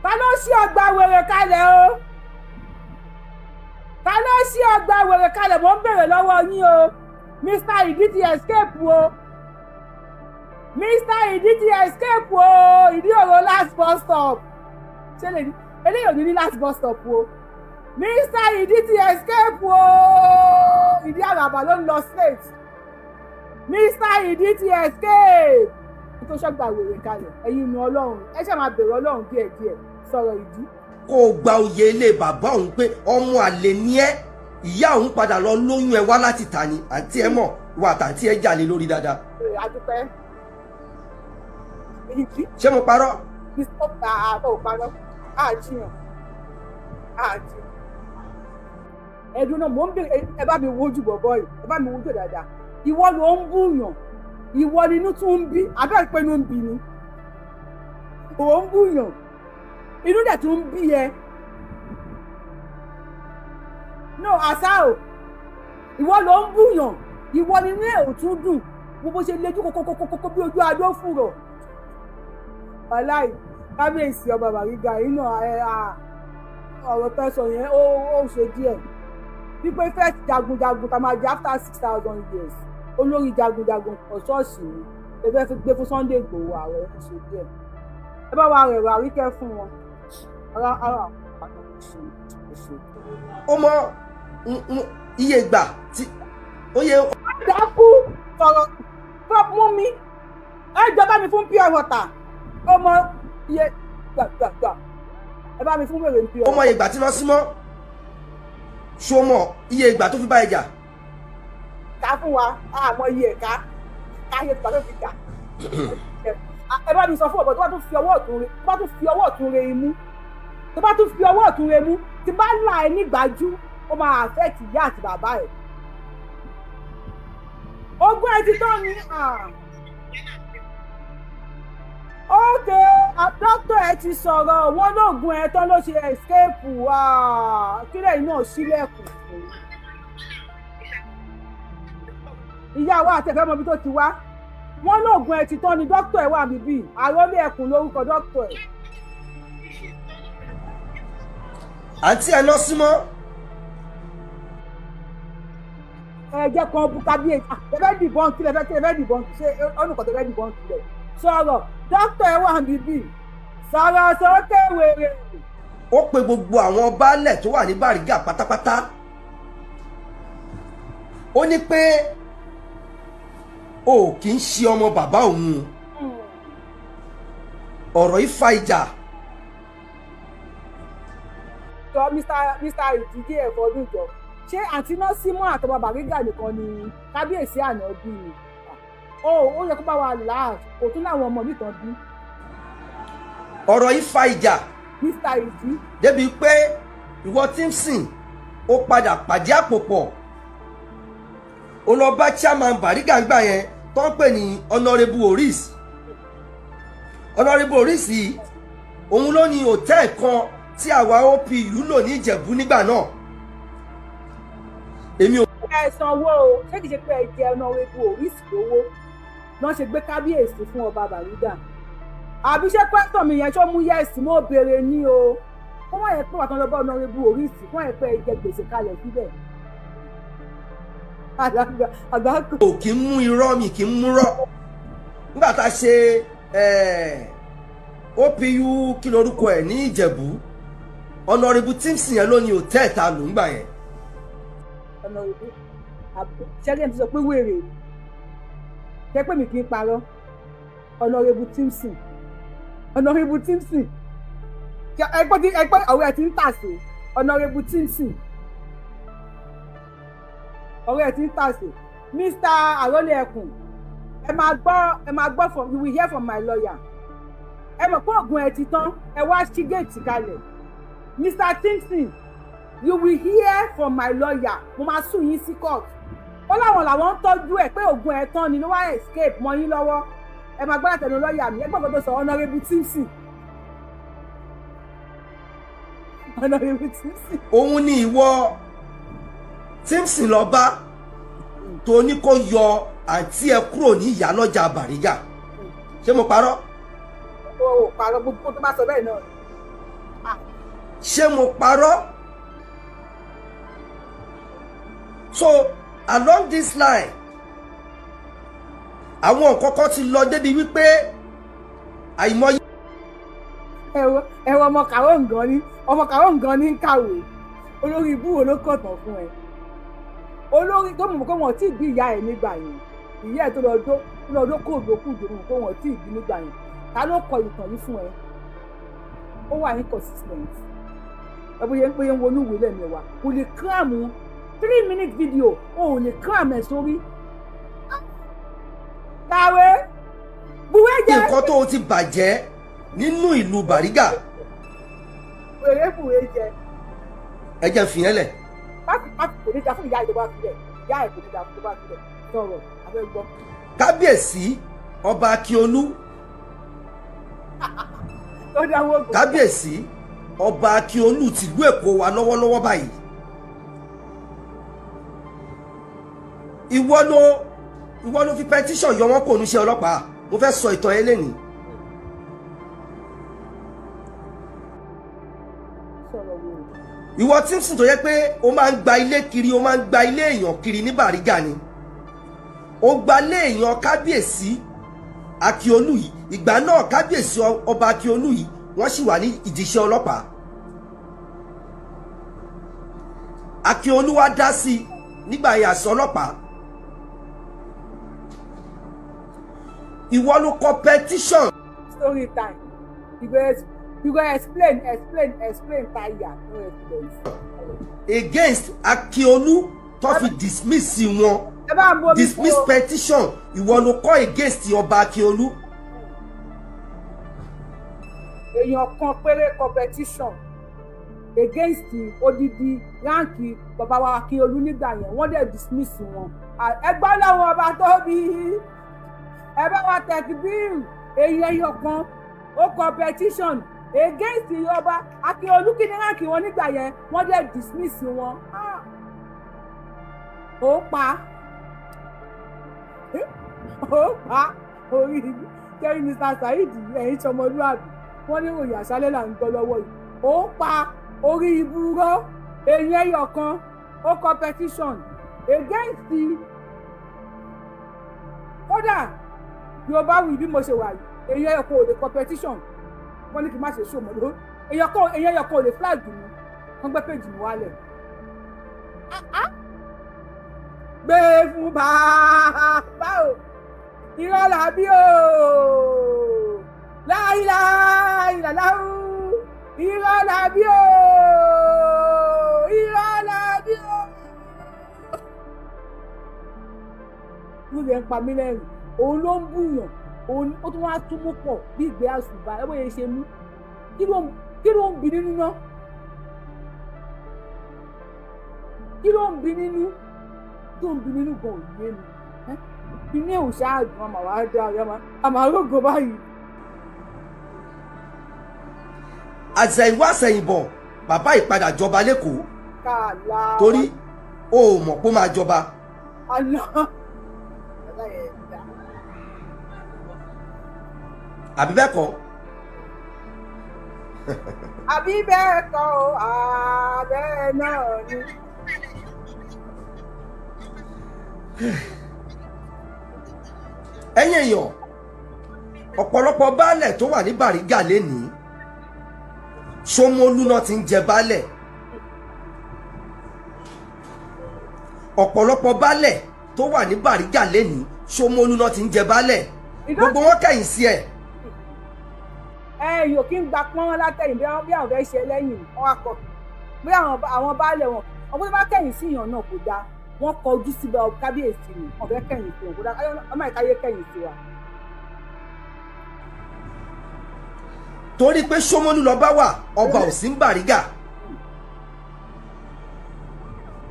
ta ló ṣí ọgbà wèrè kalẹ̀ o ta ló ṣí ọgbà wèrè kalẹ̀ mo ń bèrè lọ́wọ́ yín o Mr. Ìdí ti escape o Mr. Ìdí ti escape o ìdí òrò last bus stop ṣé lè ní eléyìí ò ní last bus stop o Mr. Ìdí ti escape o ìdí àràbà ló ń lọ straight Mr. Ìdí ti escape tó ṣọ́gbà wèrè kalẹ̀ ẹ̀yin inú Ọlọ́run ẹ ṣe máa bèrè Ọlọ́run díẹ̀díẹ̀ sọ̀rọ̀ ìdí. kó o gba oyè ilé bàbá òun pé ọmọ àlè ni ẹ́ ìyá òun padà lọ lóyún ẹ wá láti tà ní àǹtí ẹ mọ̀ wà tàǹtí ẹ jà lé lórí dáadáa. adúpẹ́ ìdí. ṣé mo parọ́. àbọ̀ ò parọ́ àjiyàn ẹ̀dùn náà mò ń bèrè ẹ bá mi wojú bọ̀bọ̀ yìí ẹ bá mi wojú dáadáa ìwọ ló ń búyàn ìwọ ni inú tún ń bí abẹ́ ìpẹ́ inú ń bí ni òun ń búyàn inú dẹ̀ tún ń bí ẹ no àṣà o ìwọ ló ń búyàn ìwọ ni inú ẹ̀ ò tún dùn gbogbo ṣe lejú kókókókókó bí ojú adó fúrọ̀ aláì kábíyèsí ọba Bariga inú ọ̀rọ̀ tẹ́sán yẹn ó ṣe díẹ̀ wípé fẹ́ jagunjagun tá máa jẹ after 6,000 years olórí jagunjagun ọ̀ṣọ́ọ̀ṣì ni ẹgbẹ́ fi gbé fún Sunday Igboho ààrẹ ṣe díẹ̀ ẹ bá wa rẹ̀rọ àríkẹ́ fún wọn ara ṣe. ó mọ iye ìgbà tí ó yẹ. dákú sọ̀rọ̀ mú mi ẹ jọba mi fún pure water ó mọ iye gbàgbàgbà ẹ bá mi fún wèrè pure water. ó mọ iye ìgbà tí wọ́n símọ́ ṣó mọ iye ìgbà tó fi bá ẹ jà. ká fún wa àmọ́ iye ẹ̀ka káyé tó bá fi jà ẹ bá mi sọ fún ọ̀bọ̀ tó bá tún fi ọwọ́ ọ̀tún re imú tó bá tún fi ọwọ́ ọ̀tún re imú tí bá là ẹ nígbàjú ó máa affect ìyá àti bàbá ẹ̀ ogún ẹ ti tán ni ok dókítà ẹ ti sọ̀rọ̀ wọn lóògùn ẹ tán ló ṣe escape kílẹ̀ iná sílẹ̀kùn ìyá wa àtẹ̀fẹ́ mọ́bí tó ti wá wọ́n lóògùn ẹ ti tán ni dókítà ẹ wà níbí àròlé ẹkùn lórúkọ dókítà ẹ. àǹtí ẹ lọ símọ́. ẹ jẹ́ kan bú kábíyèsí tẹ́fẹ́ dìbọn kílẹ̀ tẹ́fẹ́ dìbọn ṣé ọ̀nùkọ̀ tẹ́fẹ́ dìbọn kílẹ̀ sọ̀rọ̀ dókítà ẹ wà níbí sọ̀rọ̀ sókè wèrè. ó pe gbogbo àwọn baálẹ̀ tó wà ní Bariga pátápátá ó ní pé o kì í ṣe ọmọ bàbá òun ọ̀rọ̀ yìí fa ìjà. jọ Mr. ìdíje ẹ̀fọ́ ọdún jọ ṣé àǹtí náà símọ́ àtọmọ Bariga nìkan ni kábíyèsí àná bí ni ó yẹ kó bá wa là kò tún láwọn ọmọ mi tán bí. ọ̀rọ̀ yìí fa ìjà. Mr. ìdí. débi pé ìwọ tí ń sìn ó padà pàdé àpòpọ̀ ó lọ bá chairman Bariga gbà yẹn tó ń pè ní honourable Oris yìí òun ló ní hòtẹ́ẹ̀lì kan tí àwa OPU lò ní Ìjẹ̀bú nígbà náà. èmi ò. ẹ sanwó o ṣé kìí ṣe pé ẹ jẹ honourable Oris lówó náà ṣe gbé kábíyèsí fún ọba Bariga àbí ṣé pẹ́tọ̀ mi yẹn tó mú yẹ́sì mo béèrè ní o kó wọ́n yẹ pé wà tán lọ bá honourable Oris wọ́n yẹ pé ẹ jẹ gbèsè kalẹ̀ síbẹ̀. ò kí ń mú irọ́ mi kí ń mú rọ́ nígbà tá a ṣe OPU kí lorúkọ ẹ̀ ní Ìjẹ̀bú honourable Timson yẹn ló ní hòtẹ́ẹ̀lì ta ló ń gbà yẹn. ṣẹ́gẹ̀ ti sọ pé wèrè Ṣé pé mi kì í parọ́? Honorable Timson. Honorable Timson. Ẹgbẹ́ ọ̀rẹ́ ti ń tàsé. Honorable Timson. Ọ̀rẹ́ ti ń tàsé. Mr. Arole Ekun. Ẹ máa gbọ́ from, you will hear from my lawyer. Ẹ mọ̀ pé ògùn ẹ ti tán, ẹ wá ṣí géètì kalẹ̀. Mr. Timson, you will hear from my lawyer. Mo máa sùn yín sí court. Ó láwọn làwọn ń tọ́jú ẹ̀ pé ògùn ẹ̀ tán ni ló wá escape mọ́ yín lọ́wọ́. Ẹ máa gbọ́dọ̀ tẹ̀lé lọ́ọ̀yà mi. Ẹ gbọ́dọ̀ tó sọ Honorable Timson. Honorable Timson. Òun ni ìwọ Timson lọ bá tó ní kó yọ àǹtí ẹ kúrò ní ìyálọ́jà Bàrígà. Ṣé mo parọ́? O parọ́ gbogbo tó bá sọ bẹ́ẹ̀ náà. Ṣé mo parọ́? So along this line àwọn nǹkan kan ti lọ débi wípé àìmọye. ẹ̀rọ ọmọ kàwé nǹkan ní kàwé olórí ibú wo ló kọ̀tàn fún ẹ olórí tó mọ̀ pé wọ́n tí ì bí ìyá ẹ̀ nígbà yẹn ìyá ẹ̀ tó lọ dó kóòdù òkúdù mọ̀ pé wọ́n tí ì bí nígbà yẹn ta ló kọ ìtàn yìí fún ẹ ó wà inconsistent ẹ bóyá ń pé ń wọnú ìwé lẹ́mẹ̀wá kò lè kíráàmù 3-minute video o ò lè kíráàmù ẹ̀ sórí kàwé buwé jẹ́ nǹkan tó o ti bàjẹ́ nínú ìlú Bàrígà wèrè buwé jẹ́ ẹ jẹ́ fìyẹn lẹ̀. pátì kò ní da fún ìyá ìjọba sílẹ̀ ìyá ẹ̀ kò ní da fún ìjọba sílẹ̀ sọ̀rọ̀ abẹ́ gbọ́. Kábíyèsí ọba Akíolú kábíyèsí ọba Akíolú tìlú Èkó wa lọ́wọ́lọ́wọ́ báyìí ìwọ ló fi petition yọ wọ́n kò ní ṣe ọlọ́pàá mo fẹ́ sọ ìtàn eléyìí. ìwọ Timson tó yẹ pé o máa ń gba ilé kiri o máa ń gba ilé èèyàn kiri ní Bàrígà ni o gba ilé èèyàn kábíyèsí Akíolú yìí ìgbà náà kábíyèsí ọba Akíolú yìí wọ́n sì wà ní ìdíṣẹ́ ọlọ́pàá Akíolú wá dá sí i nígbà yẹn àṣọ ọlọ́pàá ìwọ ló kọ petition. Story time you go explain tire no evidence. Against Akíolú tó fi dismiss wọn dismiss petition ìwọ ló kọ against ọba Akíolú. èèyàn kan péré competition against odidi ránkì bàbá wa Akíolú nígbà yẹn wọ́n dẹ̀ dismiss wọn ẹgbẹ́ làwọn ọba tó bí ẹ bá wa tẹ̀kí bíi èèyàn kan ó competition against ọba Akíolú kí ni ránkì wọn nígbà yẹn wọ́n dẹ̀ dismiss wọn ó pa orí kẹrin Mr. Saheed ẹ̀yìn sọmọlúwàbí wọ́n ní òyìn àṣálẹ́ là ń gbọ́ lọ́wọ́ yìí ó pa orí ibùrọ̀ èèyàn ẹyọ kan ó competition against kódà Yorùbá wí bí mo ṣe wà yìí èèyàn ẹyọ kan ò lè competition wọ́n ní kí n má ṣe ṣòmọ́ ló èèyàn ẹyọ kan ò lè flag mi wọ́n gbé péjì mi wálẹ̀ gbé fún bàbá o irọ́ làbí o láìláìláláwù irọ́ làbí o irọ́ làbí o. mo lè ń pa mí lẹ́rìn òun ló ń bùyàn òun ó tún wá túmọ̀ pọ̀ bí ìgbé àṣùbà ẹ bóyá ṣe mú kí ló ń bí nínú náà kí ló ń bí nínú tó ń bí nínú gan òye mi ilé òṣàdùn àmà wàá dá àmà arógo báyìí. àṣẹ̀yìnwá àṣẹ̀yìnbọ̀ bàbá ìpadà jọba lẹ́kọ̀ọ́ torí o ò mọ̀ pé ó máa jọba. àbí bẹ́ẹ̀ kọ́. àbí bẹ́ẹ̀ kọ́ ààbẹ̀ náà ni. ẹ̀yin èèyàn ọ̀pọ̀lọpọ̀ baálẹ̀ tó wà ní Bàrígà lénìí Ṣómólú náà ti ń jẹ baálẹ̀ ọ̀pọ̀lọpọ̀ baálẹ̀ tó wà ní Bàrígà lẹ́ni Ṣómólú náà ti ń jẹ baálẹ̀ gbogbo wọn kẹ̀yìn sí ẹ̀. Yóò kí ń gba pọ́n látẹ̀yìn bí àwọn fẹ́ ṣe lẹ́yìn wọn akọ bí àwọn baálẹ̀ wọn ọgbọ́n tó bá kẹ̀yìn sí ìyàn náà kò dáa wọ́n kọjú sí kábíyèsí ni wọ́n fẹ́ kẹ̀yìn sí wọn kò dáa ọmọ ìkáyé kẹ̀yìn sí wa. torí pé Ṣómólú lọ bá wà ọba ò sí ń Bàrígà.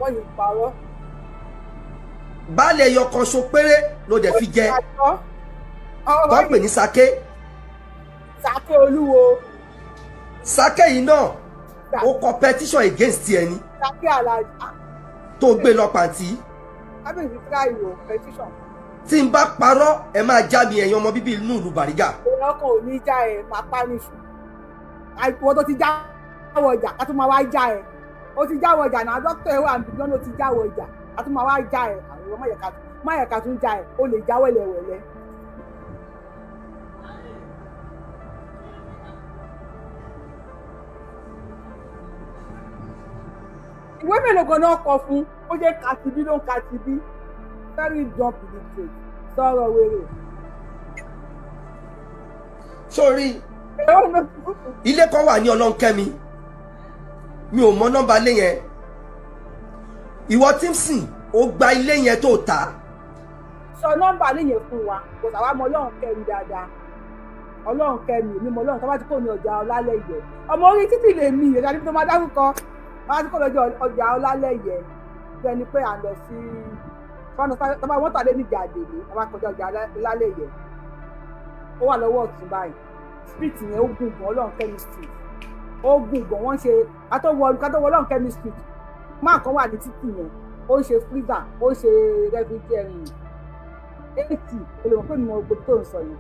wọ́n yìí parọ́. baálẹ̀ ẹyọ kan ṣo péré ló dẹ̀ fi jẹ tó ń pè ní Sake. Sake Olúwo. Sake yìí náà ó kọ petition against ẹ ni. Sake Alade. tó gbé lọ pàǹtí. kábíyèsí try o petition. tí n bá parọ́ ẹ máa já mi ẹ̀yin ọmọ bíbí inú ìlú Bàrígà. èèyàn kan ò ní já ẹ máa pa níṣu. àìpọ̀ tó ti jáwọ́ ọjà ká tó máa wá já ẹ. ó ti jáwọ́ ọjà náà dókítà ẹ wà níbi lọ́nà ó ti jáwọ́ ọjà ká tó máa wá já ẹ. àwọn máyẹ̀ká tún já ẹ ó lè já wẹ̀lẹ̀wẹ̀lẹ̀. ìwé mélòó gan náà kọ fún ó jẹ́ kàtìbí ló ń kàtìbí very dumb illiterate sọ̀rọ̀ wèrè. sórí ilé kan wà ní Ọlọ́nkẹ́mi mi ò mọ nọ́mbà ilé yẹn ìwọ tí ń sìn ó gba ilé yẹn tó ta. sọ nọ́mbà ilé yẹn fún wa kò sáwá mọ Ọlọ́nkẹ́mi dáadáa Ọlọ́nkẹ́mi èmi mọ Ọlọ́run tó bá ti kó ní ọjà Ọlálẹ́yẹ ọmọ orí títì lè mi ìrẹ̀dá níbi tó máa dárúkọ máa ti kó lọ́jọ́ ọjà Ọlálẹ́yẹ bí ẹni pé à ń lọ sí tọ́ba wọ́n tàdé níjà àdèlé tọ́ba kọjá ọjà Ọlálẹ́yẹ ó wà lọ́wọ́ ọ̀tún báyìí street yẹn ó gùn gan Ọlọ́nkẹ́mi street ó gùn gan wọ́n ṣe kátó wọ Ọlọ́nkẹ́mi street máa kan wà ní títì yẹn ó ń ṣe freezer ó ń ṣe refrigerator 80 olùmọ̀ pé mi ò gbogbo tó ń sọ yẹn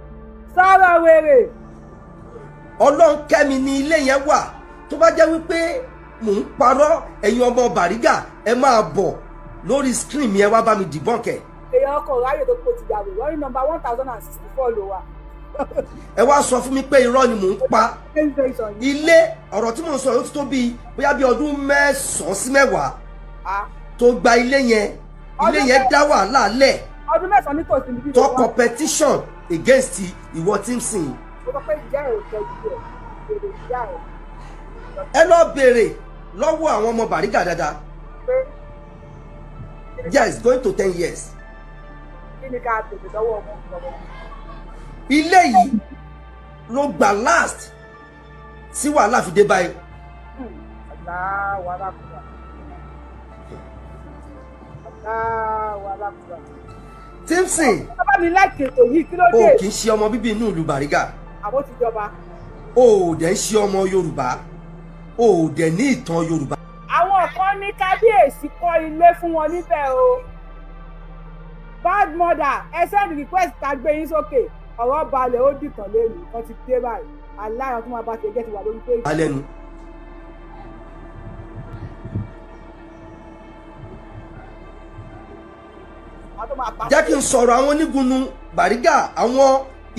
sọ̀rọ̀ wèrè. Ọlọ́nkẹ́mi ni ilé yẹn wà tó bá jẹ́ wípé mò ń parọ́ ẹ̀yin ọmọ Bàrígà ẹ máa bọ̀ lórí screen mi ẹ wá bá mi dìbọ́ǹkẹ̀. èèyàn ọkọ̀ ráyè tó kó ti dàgbé wọ́n ní nọ́mbà 1064 ló wà. ẹ wá sọ fún mi pé irọ́ ni mò ń pa ilé ọ̀rọ̀ tí mò ń sọ yóò ti tó bóyá bí ọdún 9 sí 10 tó gba ilé yẹn dá wàhálà lẹ̀ ọdún 9 ní tòsí níbí tó competition against ìwọ tí ń sìn. ó sọ pé ìjà ẹ̀ ò tẹ́jú ẹ̀ èrè ìjà ẹ̀. ẹ lọ béèrè lọ́wọ́ àwọn ọmọ Bàrígà dáadáa. Yes, going to 10 years. kí ni ká tètè lọ́wọ́ ọmọ ọmọ. ilé yìí ló gbà last sí wàhálà fi dé báyìí. Timson bàbá mi láìkè ètò yìí kí ló dé. o kì í ṣe ọmọ bíbí inú ìlú Bàrígà. àbó ti jọba. o ò dẹ̀ ń ṣe ọmọ Yorùbá o ò dẹ̀ ní ìtàn Yorùbá. àwọn kan ní kábíyèsí kọ́ ilé fún wọn níbẹ̀ o bad mother ẹ send request ká gbé yín sókè ọ̀rọ̀ balẹ̀ ó dìtàn lẹ́nu kan ti dé báyìí aláyọ̀ tó máa bá ti ẹgẹ́ ti wà lórí pé. alẹ́nu. jẹ́ kí n sọ̀rọ̀ àwọn onígunnu Bàrígà àwọn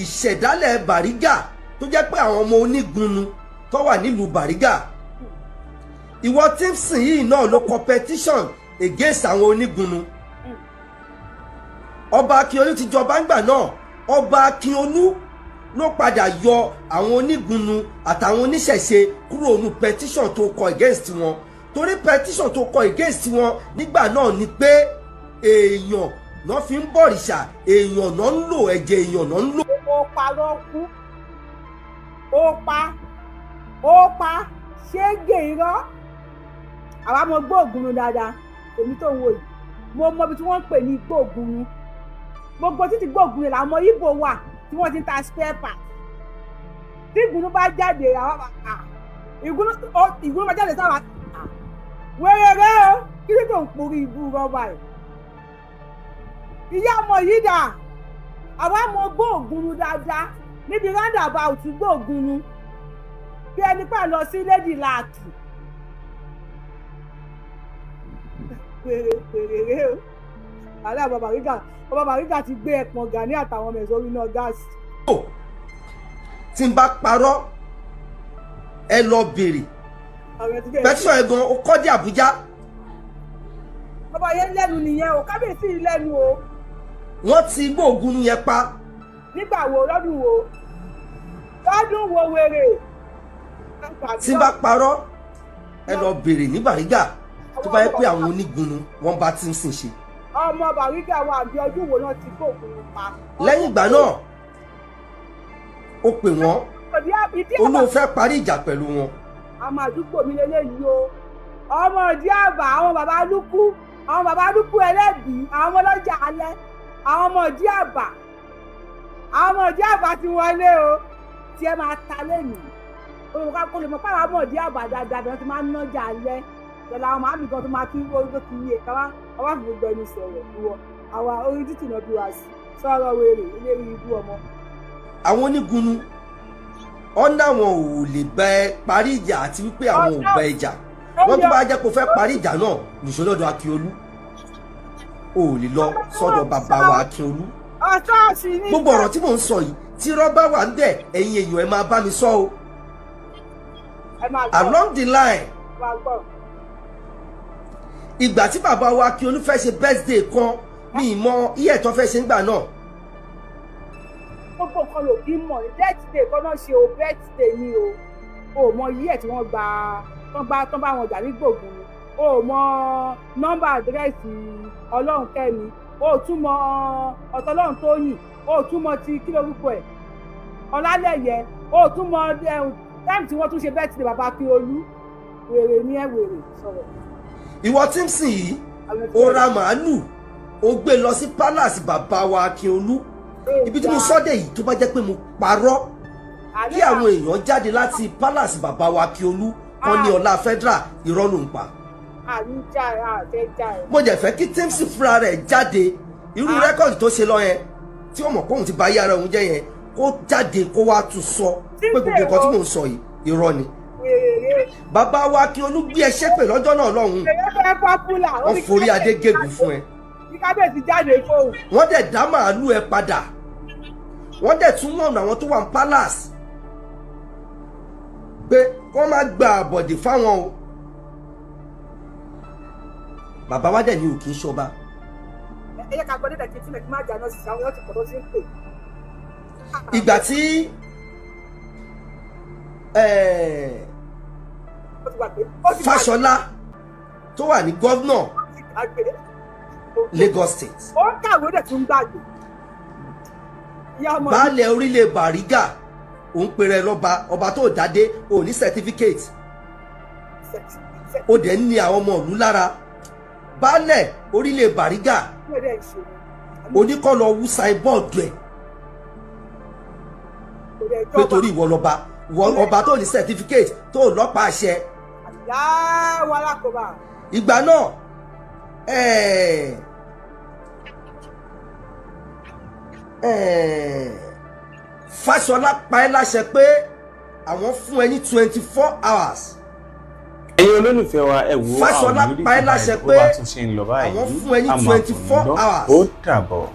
ìṣẹ̀dálẹ̀ Bàrígà tó jẹ́ pé àwọn ọmọ onígunnu tó wà nílùú Bàrígà ìwọ Timson yìí náà ló competition against àwọn onígunnu ọba Akínolú ti jọba ńgbà náà ọba Akínolú ló padà yọ àwọn onígunnu àtàwọn oníṣẹ̀ṣe kúrò nínú petition tó kọ against wọn torí petition tó kọ against wọn nígbà náà ni pé èèyàn náà fi ń bọ̀rìṣà èèyàn náà ń lò ẹ̀jẹ̀ èèyàn náà ń lò. ó pa ló kú ó pa ṣége irọ́ àwa mọ gbóògùn dáadáa èmi tó ń wò yìí mo mọ ibi tí wọ́n ń pè ní gbóògùn gbogbo títí gbóògùn yẹn làwọn ọmọ Ìgbò wà tí wọ́n ti ń ta spare part tí ìgúnnú bá jáde àwọn ìgúnnú bá jáde sáwà wẹ́rẹ́rẹ́ o kí ló tó ń porí ibú rọ́bà ẹ̀ ìyá ọmọ yìí dà àwa mọ gbóògùn dáadáa níbi roundabout gbóògùn bí ẹni pà lọ sí lady láàkì pèrèrè o àlẹ́ ọba Bàrígà ti gbé ẹ̀pọ̀n Gani àtàwọn ọmọ ẹ̀sọ́ orí náà gáàsì. tí n bá parọ́ ẹ lọ béèrè pẹ̀tísọ̀ ẹ̀gan ó kọ́ dé Àbújá. ọba yẹn lẹ́nu nìyẹn o kábíyèsí lẹ́nu o. wọ́n ti gbóògùn yẹn pa. nígbà wo lọ́dún wo wèrè. tí bá parọ́ ẹ lọ béèrè ní Bàrígà tó bá yẹ pé àwọn onígun wọn bá ti ń sìn ṣe. ọmọ Bàrígà wa àbí ọdún wo náà ti gbóògùn pa. lẹ́yìn ìgbà náà ó pè wọ́n ó ló fẹ́ parí ìjà pẹ̀lú wọn. àmọ́ àdúgbò mi lélẹ́yìí o ọmọ ìdí àbà àwọn bàbá lúkú ẹlẹ́bìí àwọn ọmọ ọlọ́jà alẹ́ àwọn ọmọ ìdí àbà ti wọlé o tí ẹ máa ta lẹ́nu olùkọ́ kó lè mọ pàrọ̀ ọmọ ìdí àbà dáadáa bí wọ́n ti máa ń nájà alẹ́ pẹ̀lú àwọn màmí kan tó máa kí wọ́n tó kí yé káwá ọwọ́ àfi gbogbo ẹni sọ̀rọ̀ ìwọ àwa orí títì náà bí wá sí sọ̀rọ̀ wèrè eléyìí ibú ọmọ. àwọn onígun ọ̀nà àwọn ò lè bẹ parí ìjà àti wípé àwọn ò bẹ ìjà wọ́n tó bá jẹ́ kó fẹ́ parí ìjà náà nìṣó lọ́dọ̀ Akíolú ò lè lọ sọ́dọ̀ bàbá wa Akíolú. gbogbo ọ̀rọ̀ tí mò ń sọ yìí tí rọ́bà wà ń bẹ̀ ẹ̀yin èèyàn ẹ máa bá mi sọ o. along the line ìgbà tí bàbá wa Akíolú fẹ́ ṣe birthday kan mi mọ iye tó fẹ́ ṣe nígbà náà. gbogbo nǹkan ló kí mọ̀ ní birthday kan náà ṣe o birthday ni o mọ iye tí wọ́n gba tán bá wọn jà ní gbòògùn ni o mọ nọ́mbà àdírẹ́sì ọlọ́run kẹ́mi o tún mọ ọ̀tọ̀ ọlọ́run Tóyìn o tún mọ ti kí lórúkọ ẹ̀ Ọlálẹ́yẹ o tún mọ táìmù tí wọ́n tún ṣe birthday bàbá Akíolú wèrè ní ẹ̀ wèrè sọ̀rọ̀. ìwọ tí ń sìn yìí ó ra màálù ó gbé lọ sí palace bàbá wa Akíolú ibi tí mo sọ́dẹ̀ yìí tó bá jẹ́ pé mo parọ́ kí àwọn èèyàn jáde láti palace bàbá wa Akíolú kan ní ọlá federal irọ́ ló ń pa. mo jẹ́ fẹ́ kí Timothy fúnra rẹ̀ jáde irú rẹ́kọ̀dì tó ṣe lọ yẹn tí ó mọ̀ pé òun ti bà ayé ara òun jẹ́ yẹn kó jáde kó wá tún sọ pé gbogbo nǹkan tí mò ń sọ yìí irọ́ ni. bàbá wa Akíolú gbé ẹ ṣépè lọ́jọ́ náà lọ́hùn-ún wọ́n forí adé gégùn fún ẹ. wọ́n dẹ̀ dá màálù ẹ padà wọ́n dẹ̀ tún wọ̀nà àwọn tó wà ní palace pé wọ́n máa gba àbọ̀dè fáwọn o. bàbá wa dẹ̀ ní òkè ṣọba. ẹyẹ ká gbọ́dọ̀ dẹ̀ kí tí mẹ̀kí má jà náà sì sáwọn yóò ti pọ̀ tó sí ń pè. ìgbà tí Fáṣọlá tó wà ní gọ́vnọ̀ Lagos State. ó kàwé dẹ̀ tún gbàgbé. baálẹ̀ orílẹ̀ Bàrígà òun pèrè lọ́ba ọba tó dádé ò ní certificate ó dẹ̀ ń ní àwọn ọmọ ìlú lára. baálẹ̀ orílẹ̀ Bàrígà oníkọ́lọ̀ wú sáìbọ́ọ̀dù ẹ̀ pé torí ìwọ lọ́ba ọba tó ní certificate tó lọ́pàá àṣẹ. ìgbà náà Fáṣọlá pa ẹ́ láṣẹ pé àwọn fún ẹ ní 24 hours. ẹ̀yin olólùfẹ́ wa ẹ wo Fáṣọlá pa ẹ́ láṣẹ pé àwọn fún ẹ ní 24 hours. ó dàbọ̀.